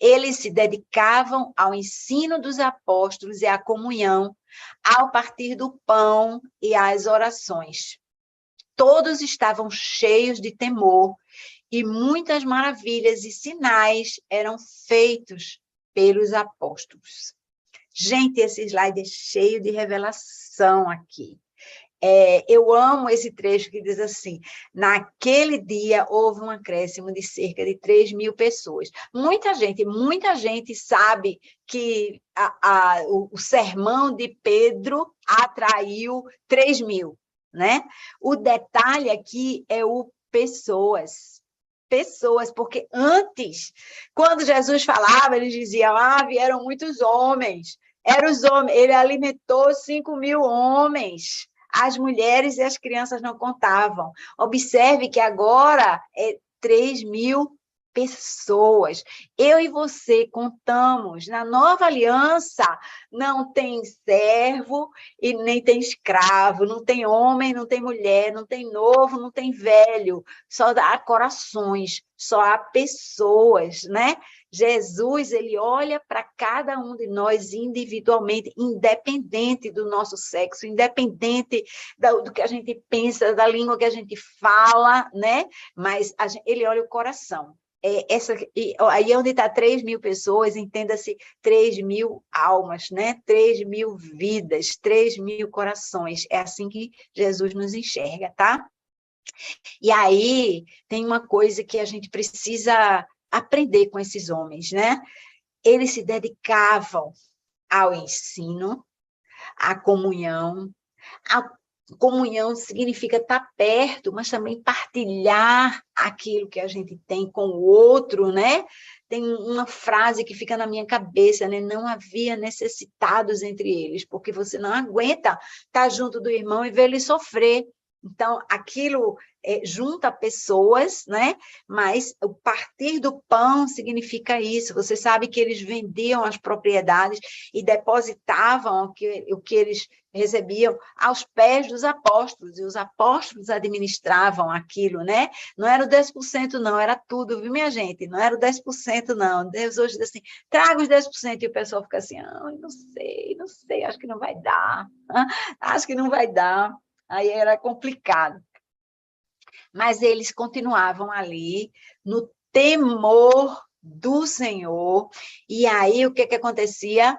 Eles se dedicavam ao ensino dos apóstolos e à comunhão, ao partir do pão e às orações. Todos estavam cheios de temor e muitas maravilhas e sinais eram feitos pelos apóstolos. Gente, esse slide é cheio de revelação aqui. Eu amo esse trecho que diz assim: naquele dia houve um acréscimo de cerca de 3.000 pessoas. Muita gente sabe que o sermão de Pedro atraiu 3.000, né? O detalhe aqui é o pessoas, porque antes, quando Jesus falava, ele dizia: vieram muitos homens, eram os homens, ele alimentou 5.000 homens, as mulheres e as crianças não contavam. Observe que agora é 3.000 pessoas. Eu e você contamos. Na nova aliança, não tem servo e nem tem escravo, não tem homem, não tem mulher, não tem novo, não tem velho, só há corações, só há pessoas, né? Jesus, ele olha para cada um de nós individualmente, independente do nosso sexo, independente do que a gente pensa, da língua que a gente fala, né? Mas ele olha o coração. Aí onde está 3.000 pessoas, entenda-se 3.000 almas, né? 3.000 vidas, 3.000 corações. É assim que Jesus nos enxerga, tá? E aí tem uma coisa que a gente precisa aprender com esses homens, né? Eles se dedicavam ao ensino, à comunhão. A comunhão significa estar perto, mas também partilhar aquilo que a gente tem com o outro, né? Tem uma frase que fica na minha cabeça, né? Não havia necessitados entre eles, porque você não aguenta estar junto do irmão e ver ele sofrer. Então, aquilo junta pessoas, né? Mas o partir do pão significa isso. Você sabe que eles vendiam as propriedades e depositavam o que eles recebiam aos pés dos apóstolos, e os apóstolos administravam aquilo, né? Não era o 10%, não, era tudo, viu, minha gente? Não era o 10%, não. Deus hoje diz assim: traga os 10%, e o pessoal fica assim: não sei, acho que não vai dar, acho que não vai dar. Aí era complicado. Mas eles continuavam ali, no temor do Senhor, e aí o que acontecia?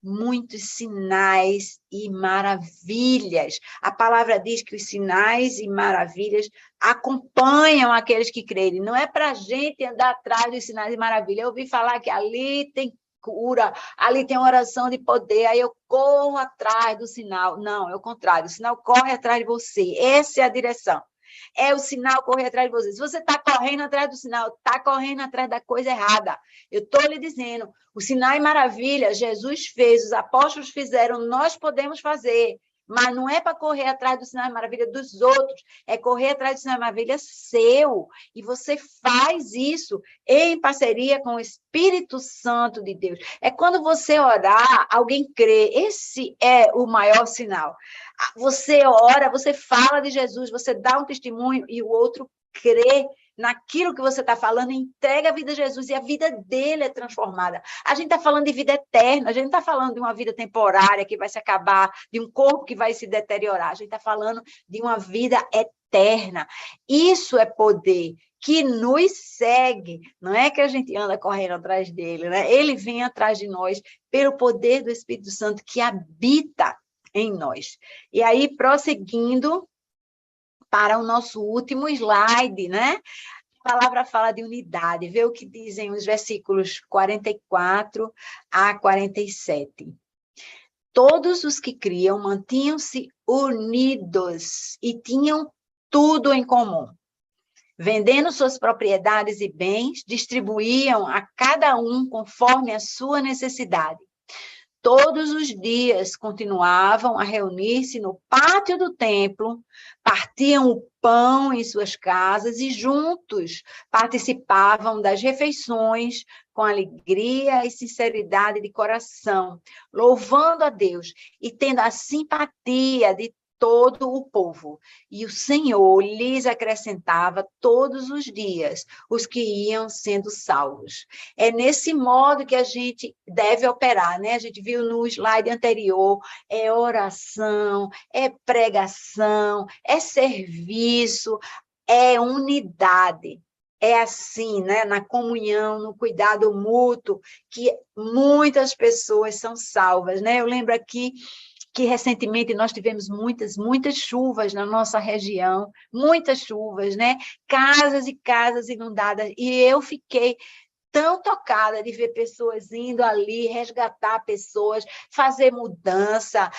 Muitos sinais e maravilhas. A palavra diz que os sinais e maravilhas acompanham aqueles que crerem. Não é para a gente andar atrás dos sinais e maravilhas. Eu ouvi falar que ali tem cura, ali tem oração de poder, aí eu corro atrás do sinal. Não, é o contrário, o sinal corre atrás de você. Essa é a direção. É o sinal correr atrás de você. Se você está correndo atrás do sinal, está correndo atrás da coisa errada. Eu estou lhe dizendo, o sinal e maravilha, Jesus fez, os apóstolos fizeram, nós podemos fazer. Mas não é para correr atrás do sinal e maravilha dos outros, é correr atrás do sinal e maravilha seu. E você faz isso em parceria com o Espírito Santo de Deus. É quando você orar, alguém crê. Esse é o maior sinal. Você ora, você fala de Jesus, você dá um testemunho e o outro crê naquilo que você está falando, entrega a vida a Jesus e a vida dele é transformada. A gente está falando de vida eterna, a gente não está falando de uma vida temporária que vai se acabar, de um corpo que vai se deteriorar, a gente está falando de uma vida eterna. Isso é poder que nos segue, não é que a gente anda correndo atrás dele, né? Ele vem atrás de nós pelo poder do Espírito Santo que habita em nós. E aí, prosseguindo para o nosso último slide, né? A palavra fala de unidade. Vê o que dizem os versículos 44 a 47. Todos os que criam mantinham-se unidos e tinham tudo em comum. Vendendo suas propriedades e bens, distribuíam a cada um conforme a sua necessidade. todos os dias continuavam a reunir-se no pátio do templo, partiam o pão em suas casas e juntos participavam das refeições com alegria e sinceridade de coração, louvando a Deus e tendo a simpatia de todo o povo. E o Senhor lhes acrescentava todos os dias os que iam sendo salvos. É nesse modo que a gente deve operar, né? A gente viu no slide anterior, é oração, é pregação, é serviço, é unidade. É assim, né? Na comunhão, no cuidado mútuo, que muitas pessoas são salvas, né? Eu lembro aqui que recentemente nós tivemos muitas chuvas na nossa região, muitas chuvas, né? Casas e casas inundadas, e eu fiquei tão tocada de ver pessoas indo ali, resgatar pessoas, fazer mudança,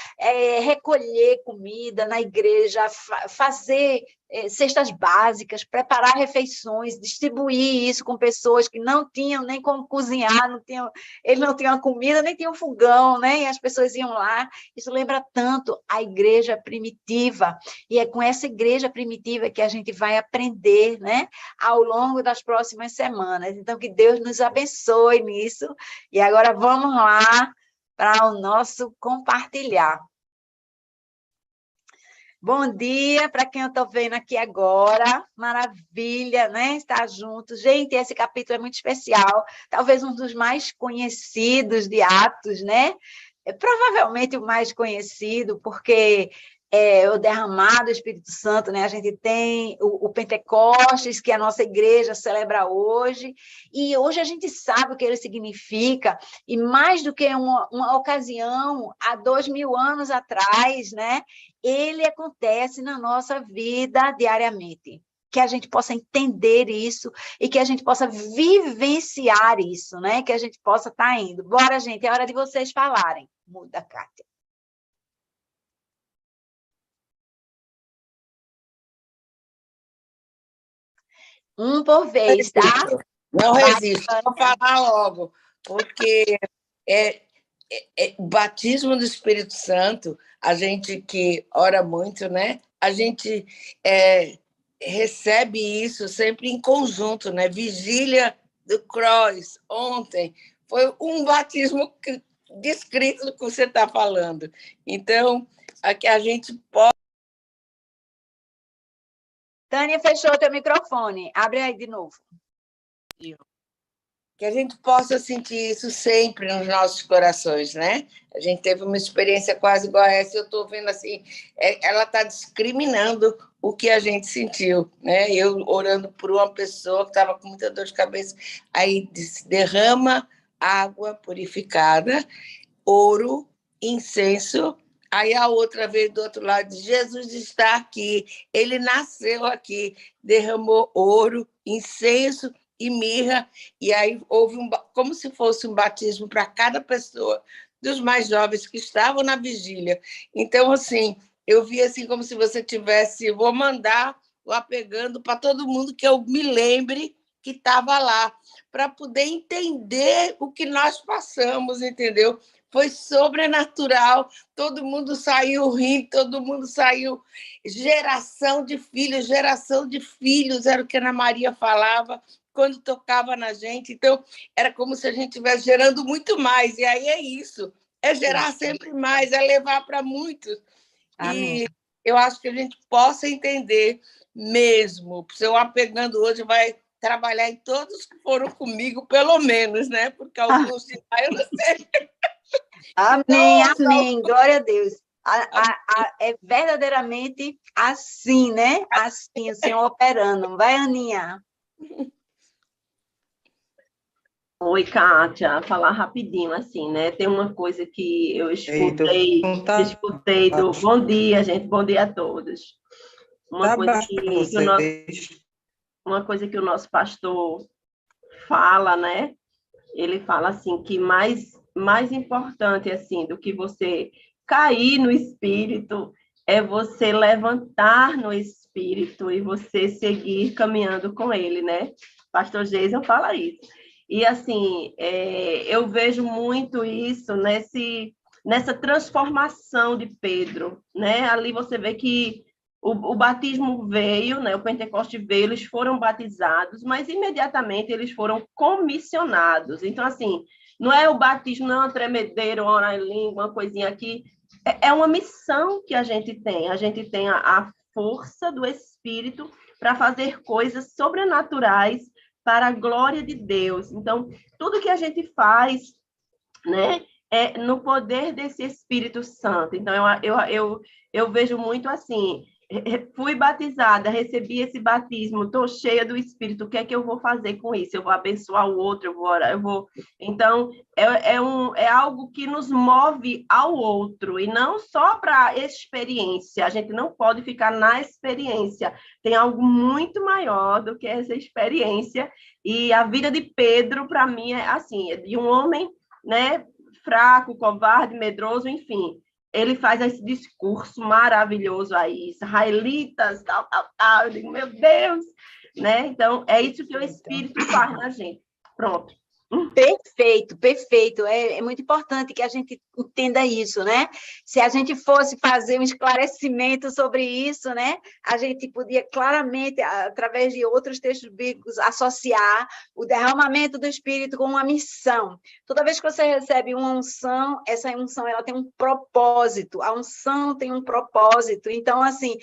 recolher comida na igreja, fazer cestas básicas, preparar refeições, distribuir isso com pessoas que não tinham nem como cozinhar, eles não tinham comida, nem tinham fogão, né? E as pessoas iam lá. Isso lembra tanto a igreja primitiva, e é com essa igreja primitiva que a gente vai aprender, né? Ao longo das próximas semanas. Então, que Deus nos abençoe nisso. E agora vamos lá para o nosso compartilhar. Bom dia para quem eu estou vendo aqui agora. Maravilha, né? Estar juntos. Gente, esse capítulo é muito especial. Talvez um dos mais conhecidos de Atos, né? É provavelmente o mais conhecido, porque o derramado do Espírito Santo, né? A gente tem o Pentecostes, que a nossa igreja celebra hoje, e hoje a gente sabe o que ele significa, e mais do que uma ocasião, há 2000 anos atrás, né? Ele acontece na nossa vida diariamente. Que a gente possa entender isso e que a gente possa vivenciar isso, né? Que a gente possa estar indo. Bora, gente, é hora de vocês falarem. Muda, Kátia. Um por vez, tá? Não resisto, vou falar logo, porque o batismo do Espírito Santo, a gente que ora muito, né? A gente recebe isso sempre em conjunto, né? Vigília do Cross, ontem, foi um batismo descrito do que você está falando. Então, aqui a gente pode... Tânia, fechou o teu microfone. Abre aí de novo. Que a gente possa sentir isso sempre nos nossos corações, né? A gente teve uma experiência quase igual a essa, eu estou vendo assim, ela está discriminando o que a gente sentiu, né? Eu orando por uma pessoa que estava com muita dor de cabeça, aí derrama água purificada, ouro, incenso, aí a outra vez do outro lado, Jesus está aqui, ele nasceu aqui, derramou ouro, incenso e mirra, e aí houve como se fosse um batismo para cada pessoa, dos mais jovens que estavam na vigília. Então, assim, eu vi assim como se você tivesse, vou mandar o apegando para todo mundo que eu me lembre que estava lá, para poder entender o que nós passamos, entendeu? Foi sobrenatural, todo mundo saiu rindo, todo mundo saiu, geração de filhos, era o que a Ana Maria falava, quando tocava na gente, então era como se a gente estivesse gerando muito mais, e aí é isso, é gerar sempre mais, é levar para muitos. Amém. E eu acho que a gente possa entender mesmo, se eu apegando hoje vai trabalhar em todos que foram comigo, pelo menos, né? Porque alguns de lá eu não sei. Amém, amém, glória a Deus. É verdadeiramente assim, né? Assim, o Senhor operando. Vai, Aninha. Oi, Kátia, falar rapidinho, assim, né? Tem uma coisa que eu escutei do... Bom dia, gente, bom dia a todos. Uma coisa que o nosso pastor fala, né? Ele fala assim que mais importante assim do que você cair no espírito é você levantar no espírito e você seguir caminhando com ele, né? Pastor Jason fala isso. E, assim, eu vejo muito isso nessa transformação de Pedro, né? Ali você vê que o batismo veio, né? O Pentecoste veio, eles foram batizados, mas imediatamente eles foram comissionados. Então, assim, não é o batismo, não é uma tremedeira, uma orar em língua, uma coisinha aqui. É uma missão que a gente tem. A gente tem a força do Espírito para fazer coisas sobrenaturais para a glória de Deus. Então, tudo que a gente faz, né, é no poder desse Espírito Santo. Então, eu vejo muito assim, fui batizada, recebi esse batismo, estou cheia do Espírito, o que é que eu vou fazer com isso? Eu vou abençoar o outro, eu vou orar, eu vou... Então, é algo que nos move ao outro, e não só para a experiência, a gente não pode ficar na experiência, tem algo muito maior do que essa experiência, e a vida de Pedro, para mim, é assim, é de um homem, né, fraco, covarde, medroso, enfim. Ele faz esse discurso maravilhoso aí, israelitas, tal, tal, tal. Eu digo, meu Deus, né? Então, é isso que o Espírito faz na gente. Pronto. Perfeito, perfeito. É muito importante que a gente entenda isso, né? Se a gente fosse fazer um esclarecimento sobre isso, né? A gente podia claramente, através de outros textos bíblicos, associar o derramamento do Espírito com uma missão. Toda vez que você recebe uma unção, essa unção ela tem um propósito. A unção tem um propósito. Então, assim,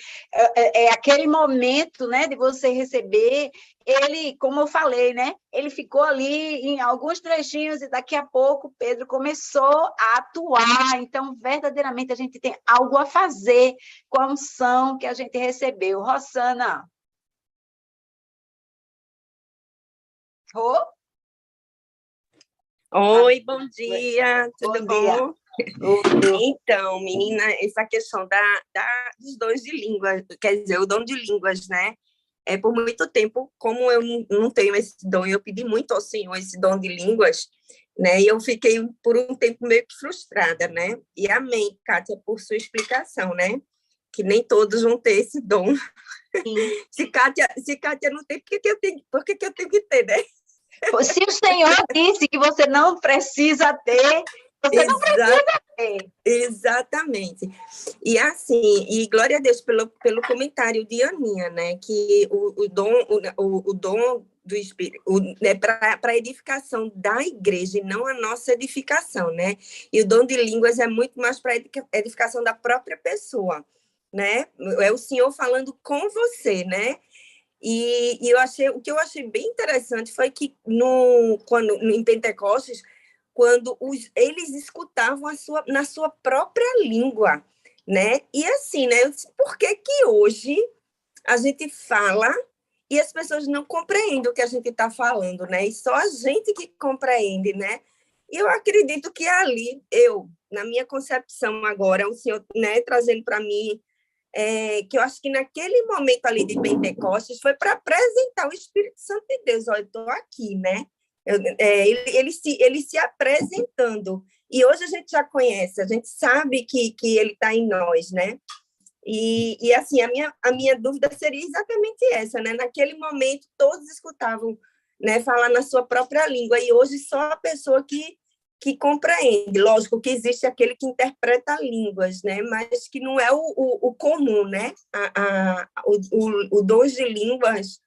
é aquele momento, né, de você receber. Ele, como eu falei, né? Ele ficou ali em alguns trechinhos e daqui a pouco Pedro começou a atuar. Então, verdadeiramente, a gente tem algo a fazer com a unção que a gente recebeu. Rosana. Oi, bom dia, tudo bom? Então, menina, essa questão dos dons de língua, quer dizer, o dom de línguas, né? Por muito tempo, como eu não tenho esse dom, eu pedi muito ao Senhor esse dom de línguas, né? E eu fiquei por um tempo meio que frustrada, né? E amém, Kátia, por sua explicação, né? Que nem todos vão ter esse dom. Se Kátia não tem, por que eu tenho que ter, né? Se o Senhor disse que você não precisa ter, você não precisa ter. Exatamente. E assim, e glória a Deus pelo comentário de Aninha, né? Que o dom do Espírito é para a edificação da igreja e não a nossa edificação, né? E o dom de línguas é muito mais para a edificação da própria pessoa, né? É o Senhor falando com você, né? E o que eu achei bem interessante foi que em Pentecostes, quando eles escutavam na sua própria língua, né? E assim, né? Eu disse, por que hoje a gente fala e as pessoas não compreendem o que a gente está falando, né? E só a gente que compreende, né? E eu acredito que ali, na minha concepção agora, o Senhor, né, trazendo para mim, que eu acho que naquele momento ali de Pentecostes foi para apresentar o Espírito Santo de Deus. Olha, eu estou aqui, né? Ele se apresentando. E hoje a gente já conhece, a gente sabe que ele está em nós, né? E assim, a minha dúvida seria exatamente essa, né? Naquele momento, todos escutavam, né, falar na sua própria língua, e hoje só a pessoa que compreende. Lógico que existe aquele que interpreta línguas, né? Mas que não é o comum, né? O dom de línguas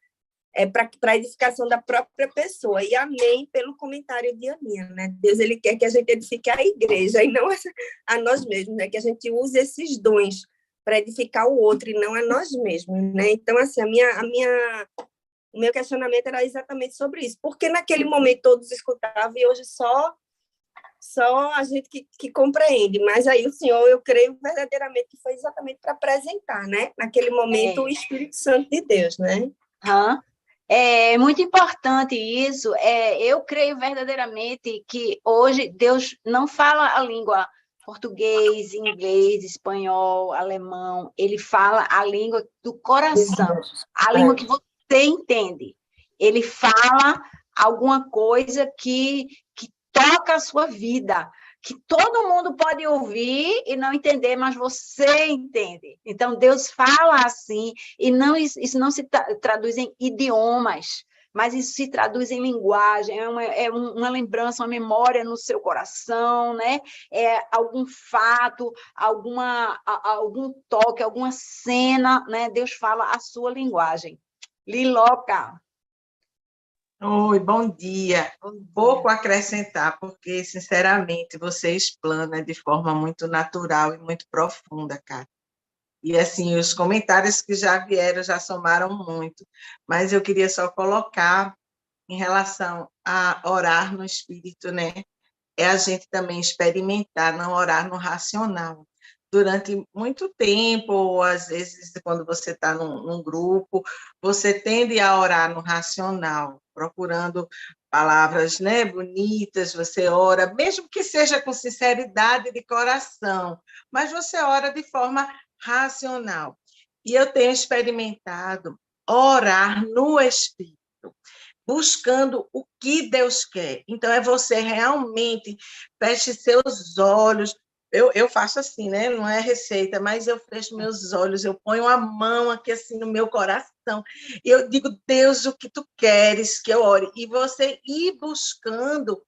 é para a edificação da própria pessoa. E amém pelo comentário de Aninha, né? Deus, ele quer que a gente edifique a igreja e não a nós mesmos, né? Que a gente use esses dons para edificar o outro e não a nós mesmos, né? Então, assim, o meu questionamento era exatamente sobre isso. Porque naquele momento todos escutavam e hoje só a gente que compreende. Mas aí o Senhor, eu creio verdadeiramente que foi exatamente para apresentar, né? Naquele momento, o Espírito Santo de Deus, né? É muito importante isso. Eu creio verdadeiramente que hoje Deus não fala a língua português, inglês, espanhol, alemão. Ele fala a língua do coração, a língua que você entende. Ele fala alguma coisa que toca a sua vida, que todo mundo pode ouvir e não entender, mas você entende. Então, Deus fala assim, e isso não se traduz em idiomas, mas isso se traduz em linguagem, uma lembrança, uma memória no seu coração, né? É algum fato, algum toque, alguma cena, né? Deus fala a sua linguagem. Liloca. Oi, bom dia. Bom dia. Pouco a acrescentar, porque, sinceramente, você explana de forma muito natural e muito profunda, cara. E, assim, os comentários que já vieram já somaram muito, mas eu queria só colocar em relação a orar no Espírito, né? É a gente também experimentar, não orar no racional. Durante muito tempo, ou às vezes, quando você está num grupo, você tende a orar no racional, procurando palavras, né, bonitas, você ora, mesmo que seja com sinceridade de coração, mas você ora de forma racional. E eu tenho experimentado orar no Espírito, buscando o que Deus quer. Então, é você realmente feche seus olhos. Eu faço assim, né? Não é receita, mas eu fecho meus olhos, eu ponho a mão aqui assim no meu coração. E eu digo, Deus, o que tu queres que eu ore? E você ir buscando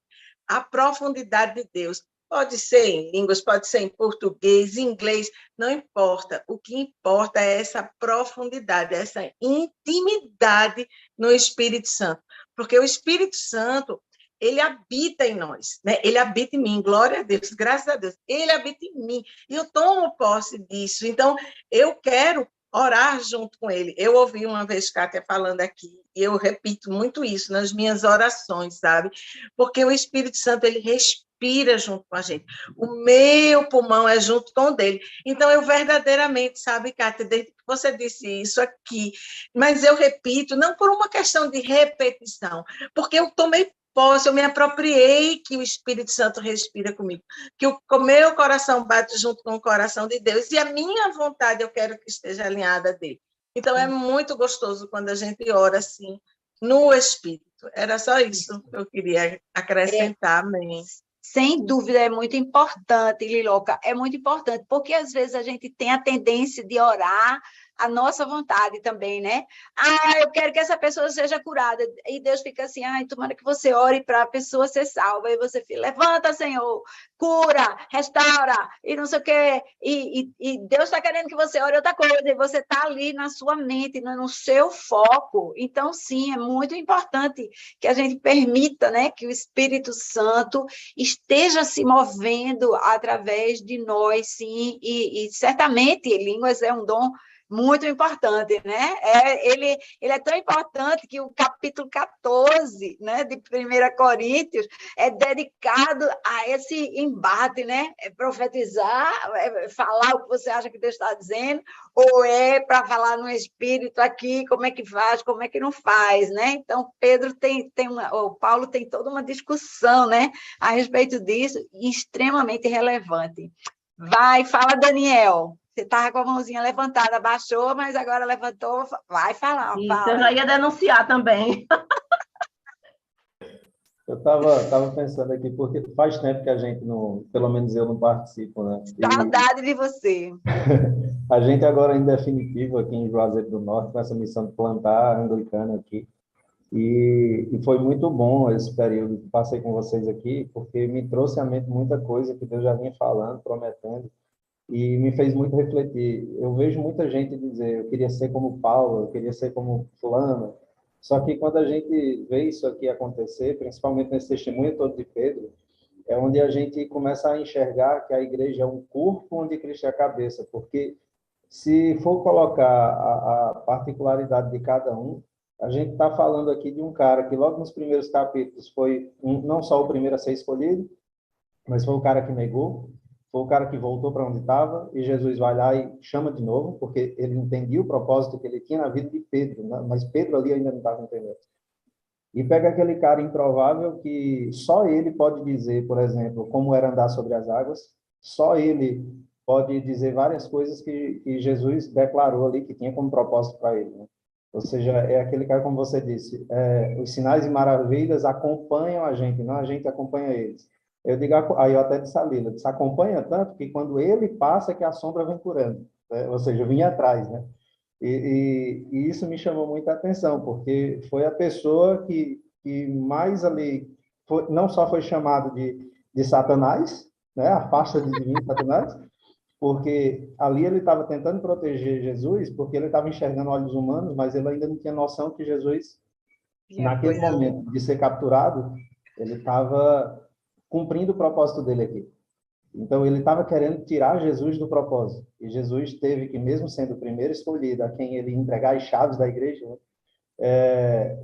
a profundidade de Deus. Pode ser em línguas, pode ser em português, em inglês, não importa. O que importa é essa profundidade, essa intimidade no Espírito Santo. Porque o Espírito Santo, ele habita em nós, né? Ele habita em mim, glória a Deus, graças a Deus. Ele habita em mim, e eu tomo posse disso. Então, eu quero orar junto com ele. Eu ouvi uma vez Kátia falando aqui, e eu repito muito isso nas minhas orações, sabe? Porque o Espírito Santo, ele respira junto com a gente. O meu pulmão é junto com o dele. Então, eu verdadeiramente, sabe, Kátia, desde que você disse isso aqui, mas eu repito, não por uma questão de repetição, porque eu tomei posse, eu me apropriei que o Espírito Santo respira comigo, que o meu coração bate junto com o coração de Deus, e a minha vontade eu quero que esteja alinhada dele. Então, é muito gostoso quando a gente ora assim, no Espírito. Era só isso que eu queria acrescentar, amém. Sem dúvida, é muito importante, Liloca, é muito importante, porque às vezes a gente tem a tendência de orar a nossa vontade também, né? Ah, eu quero que essa pessoa seja curada. E Deus fica assim, ai, tomara que você ore para a pessoa ser salva. E você fica, levanta, Senhor, cura, restaura, e não sei o quê. E Deus está querendo que você ore outra coisa, e você está ali na sua mente, no seu foco. Então, sim, é muito importante que a gente permita, né, que o Espírito Santo esteja se movendo através de nós, sim, e certamente línguas é um dom muito importante, né? Ele é tão importante que o capítulo 14, né, de 1 Coríntios é dedicado a esse embate, né? É profetizar, falar o que você acha que Deus está dizendo, ou é para falar no Espírito aqui, como é que faz, como é que não faz, né? Então, o Paulo tem toda uma discussão, né, a respeito disso, extremamente relevante. Vai, fala, Daniel. Você estava com a mãozinha levantada, baixou, mas agora levantou, vai falar. Isso, fala. eu já ia denunciar também. Eu estava pensando aqui, porque faz tempo que a gente não, pelo menos eu não participo, né? Saudade de você. A gente agora em definitivo aqui em Juazeiro do Norte, com essa missão de plantar anglicana aqui, e foi muito bom esse período que passei com vocês aqui, porque me trouxe à mente muita coisa que Deus já vinha falando, prometendo, e me fez muito refletir. Eu vejo muita gente dizer, eu queria ser como Paulo, eu queria ser como fulano, só que quando a gente vê isso aqui acontecer, principalmente nesse testemunho todo de Pedro, é onde a gente começa a enxergar que a igreja é um corpo onde Cristo é a cabeça, porque se for colocar a particularidade de cada um, a gente está falando aqui de um cara que logo nos primeiros capítulos foi não só o primeiro a ser escolhido, mas foi o cara que negou, foi o cara que voltou para onde estava, e Jesus vai lá e chama de novo, porque ele entendia o propósito que ele tinha na vida de Pedro, né? Mas Pedro ali ainda não estava entendendo. E pega aquele cara improvável que só ele pode dizer, por exemplo, como era andar sobre as águas, só ele pode dizer várias coisas que Jesus declarou ali, que tinha como propósito para ele, né? Ou seja, é aquele cara, como você disse, os sinais e maravilhas acompanham a gente, não a gente acompanha eles. Eu digo, aí eu até disse a Lila, disse, acompanha tanto que quando ele passa que a sombra vem curando, né? Ou seja, vinha atrás, né? E isso me chamou muita atenção, porque foi a pessoa que mais ali, não só foi chamado de Satanás, né? Afasta de mim, Satanás, porque ali ele estava tentando proteger Jesus, porque ele estava enxergando olhos humanos, mas ele ainda não tinha noção que Jesus, naquele momento de ser capturado, ele estava cumprindo o propósito dele aqui. Então, ele estava querendo tirar Jesus do propósito. E Jesus teve que, mesmo sendo o primeiro escolhido, a quem ele entregar as chaves da igreja, né,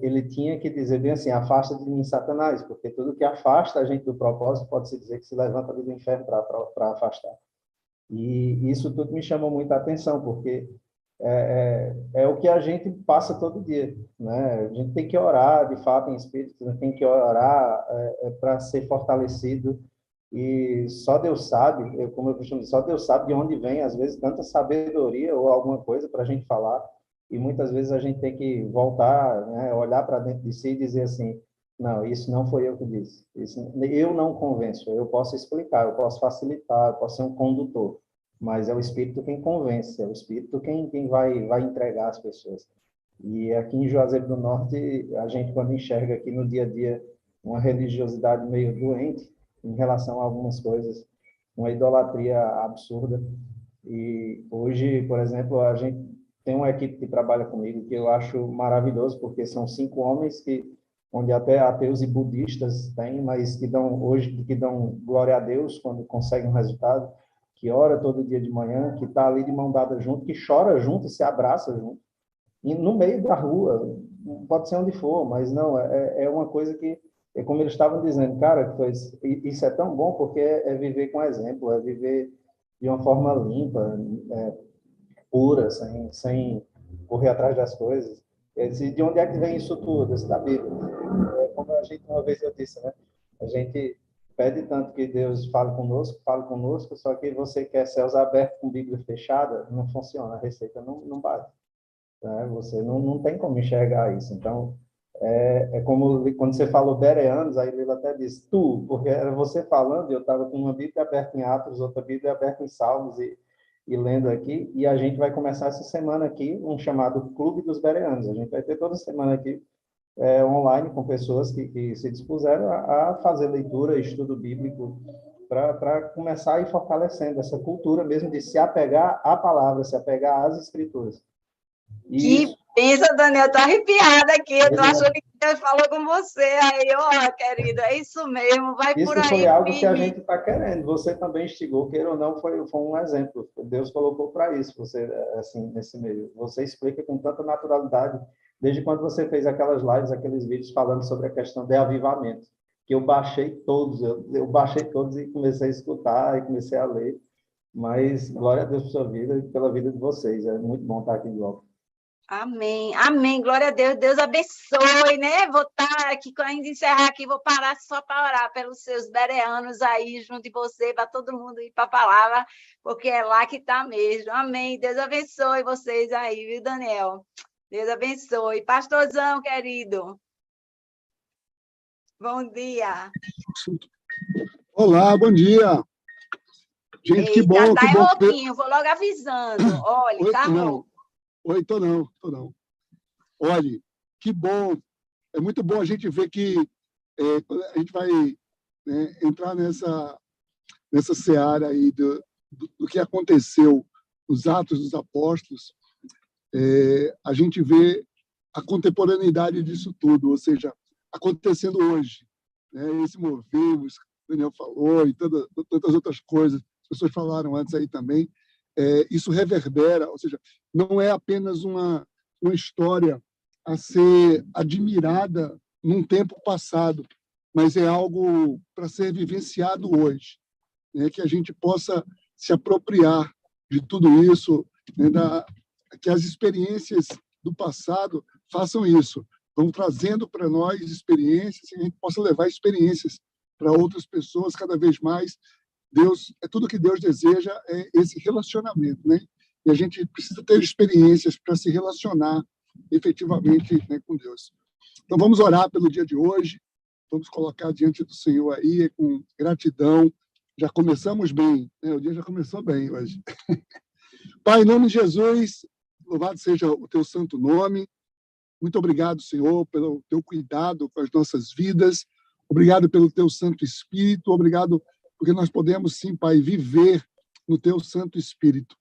ele tinha que dizer bem assim, afasta de mim, Satanás, porque tudo que afasta a gente do propósito, pode-se dizer que se levanta ali do inferno para afastar. E isso tudo me chamou muita atenção, porque é o que a gente passa todo dia, né? A gente tem que orar, de fato, em espírito, tem que orar para ser fortalecido, e só Deus sabe, como eu costumo dizer, só Deus sabe de onde vem, às vezes, tanta sabedoria ou alguma coisa para a gente falar, e muitas vezes a gente tem que voltar, né, olhar para dentro de si e dizer assim, não, isso não foi eu que disse, eu não convenço, eu posso explicar, eu posso facilitar, eu posso ser um condutor, mas é o Espírito quem convence, é o Espírito quem vai entregar as pessoas. E aqui em Juazeiro do Norte, a gente, quando enxerga aqui no dia a dia uma religiosidade meio doente em relação a algumas coisas, uma idolatria absurda. E hoje, por exemplo, a gente tem uma equipe que trabalha comigo que eu acho maravilhoso, porque são 5 homens onde até ateus e budistas têm, mas que dão glória a Deus quando conseguem um resultado, que ora todo dia de manhã, que está ali de mão dada junto, que chora junto e se abraça junto. E no meio da rua, pode ser onde for, mas não, é uma coisa que, é como eles estavam dizendo, cara, isso é tão bom porque é viver com exemplo, é viver de uma forma limpa, pura, sem correr atrás das coisas. Eu disse, de onde é que vem isso tudo? Isso da Bíblia. Como a gente, uma vez eu disse, né? A gente pede tanto que Deus fale conosco, só que você quer céus abertos com Bíblia fechada, não funciona, a receita não bate. Né? Você não tem como enxergar isso. Então, é como quando você falou bereanos, aí ele até disse, porque era você falando, eu estava com uma Bíblia aberta em Atos, outra Bíblia aberta em Salmos, e lendo aqui, e a gente vai começar essa semana aqui um chamado Clube dos Bereanos. A gente vai ter toda semana aqui online com pessoas que se dispuseram a fazer leitura, estudo bíblico, para começar a ir fortalecendo essa cultura mesmo de se apegar à palavra, se apegar às escrituras. Que pensa, Daniel, tô arrepiada aqui, eu tô achando que Deus falou com você, aí, ó, querido, é isso mesmo, vai por aí. Isso foi algo que a gente está querendo, você também instigou, queira ou não, foi um exemplo, Deus colocou para isso, você, assim, nesse meio, você explica com tanta naturalidade, desde quando você fez aquelas lives, aqueles vídeos falando sobre a questão de avivamento, que eu baixei todos e comecei a escutar, e comecei a ler, mas glória a Deus por sua vida e pela vida de vocês, é muito bom estar aqui de volta. Amém, amém, glória a Deus, Deus abençoe, né? Vou estar aqui, quando a gente encerrar aqui, vou parar só para orar pelos seus bereanos aí, junto de você, para todo mundo ir para a palavra, porque é lá que está mesmo, amém, Deus abençoe vocês aí, viu, Daniel? Deus abençoe. Pastorzão, querido, bom dia. Olá, bom dia. Gente, que bom. Já tá rouquinho, vou logo avisando, olha, tá rouco. Oi, tô não. Olha, que bom, é muito bom a gente ver que a gente vai entrar nessa seara aí do que aconteceu nos Atos dos Apóstolos, a gente vê a contemporaneidade disso tudo, ou seja, acontecendo hoje. Né? Esse mover, o Daniel falou, e tantas outras coisas, as pessoas falaram antes aí também, isso reverbera, ou seja, não é apenas uma história a ser admirada num tempo passado, mas é algo para ser vivenciado hoje, né? Que a gente possa se apropriar de tudo isso, né? Que as experiências do passado façam isso, vão trazendo para nós experiências, e a gente possa levar experiências para outras pessoas cada vez mais. Tudo que Deus deseja é esse relacionamento, né? E a gente precisa ter experiências para se relacionar efetivamente, né, com Deus. Então, vamos orar pelo dia de hoje, vamos colocar diante do Senhor aí com gratidão. Já começamos bem, né? O dia já começou bem hoje. Pai, em nome de Jesus, Louvado seja o teu santo nome. Muito obrigado, Senhor, pelo teu cuidado com as nossas vidas. Obrigado pelo teu Santo Espírito. Obrigado porque nós podemos, sim, Pai, viver no teu Santo Espírito.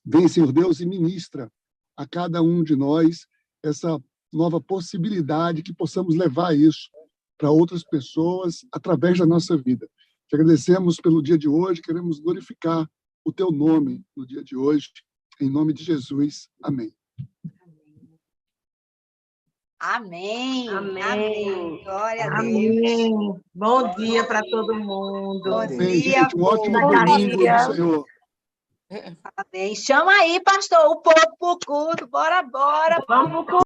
Vem, Senhor Deus, e ministra a cada um de nós essa nova possibilidade que possamos levar isso para outras pessoas através da nossa vida. Te agradecemos pelo dia de hoje, queremos glorificar o teu nome no dia de hoje. Em nome de Jesus. Amém. Amém. Amém. Amém. Glória a Deus. Amém. Bom dia para todo mundo. Bom Amém, dia, gente. Um ótimo povo. domingo dia. do Senhor. Amém. Chama aí, pastor, o povo pro culto. Bora, bora. Vamos pro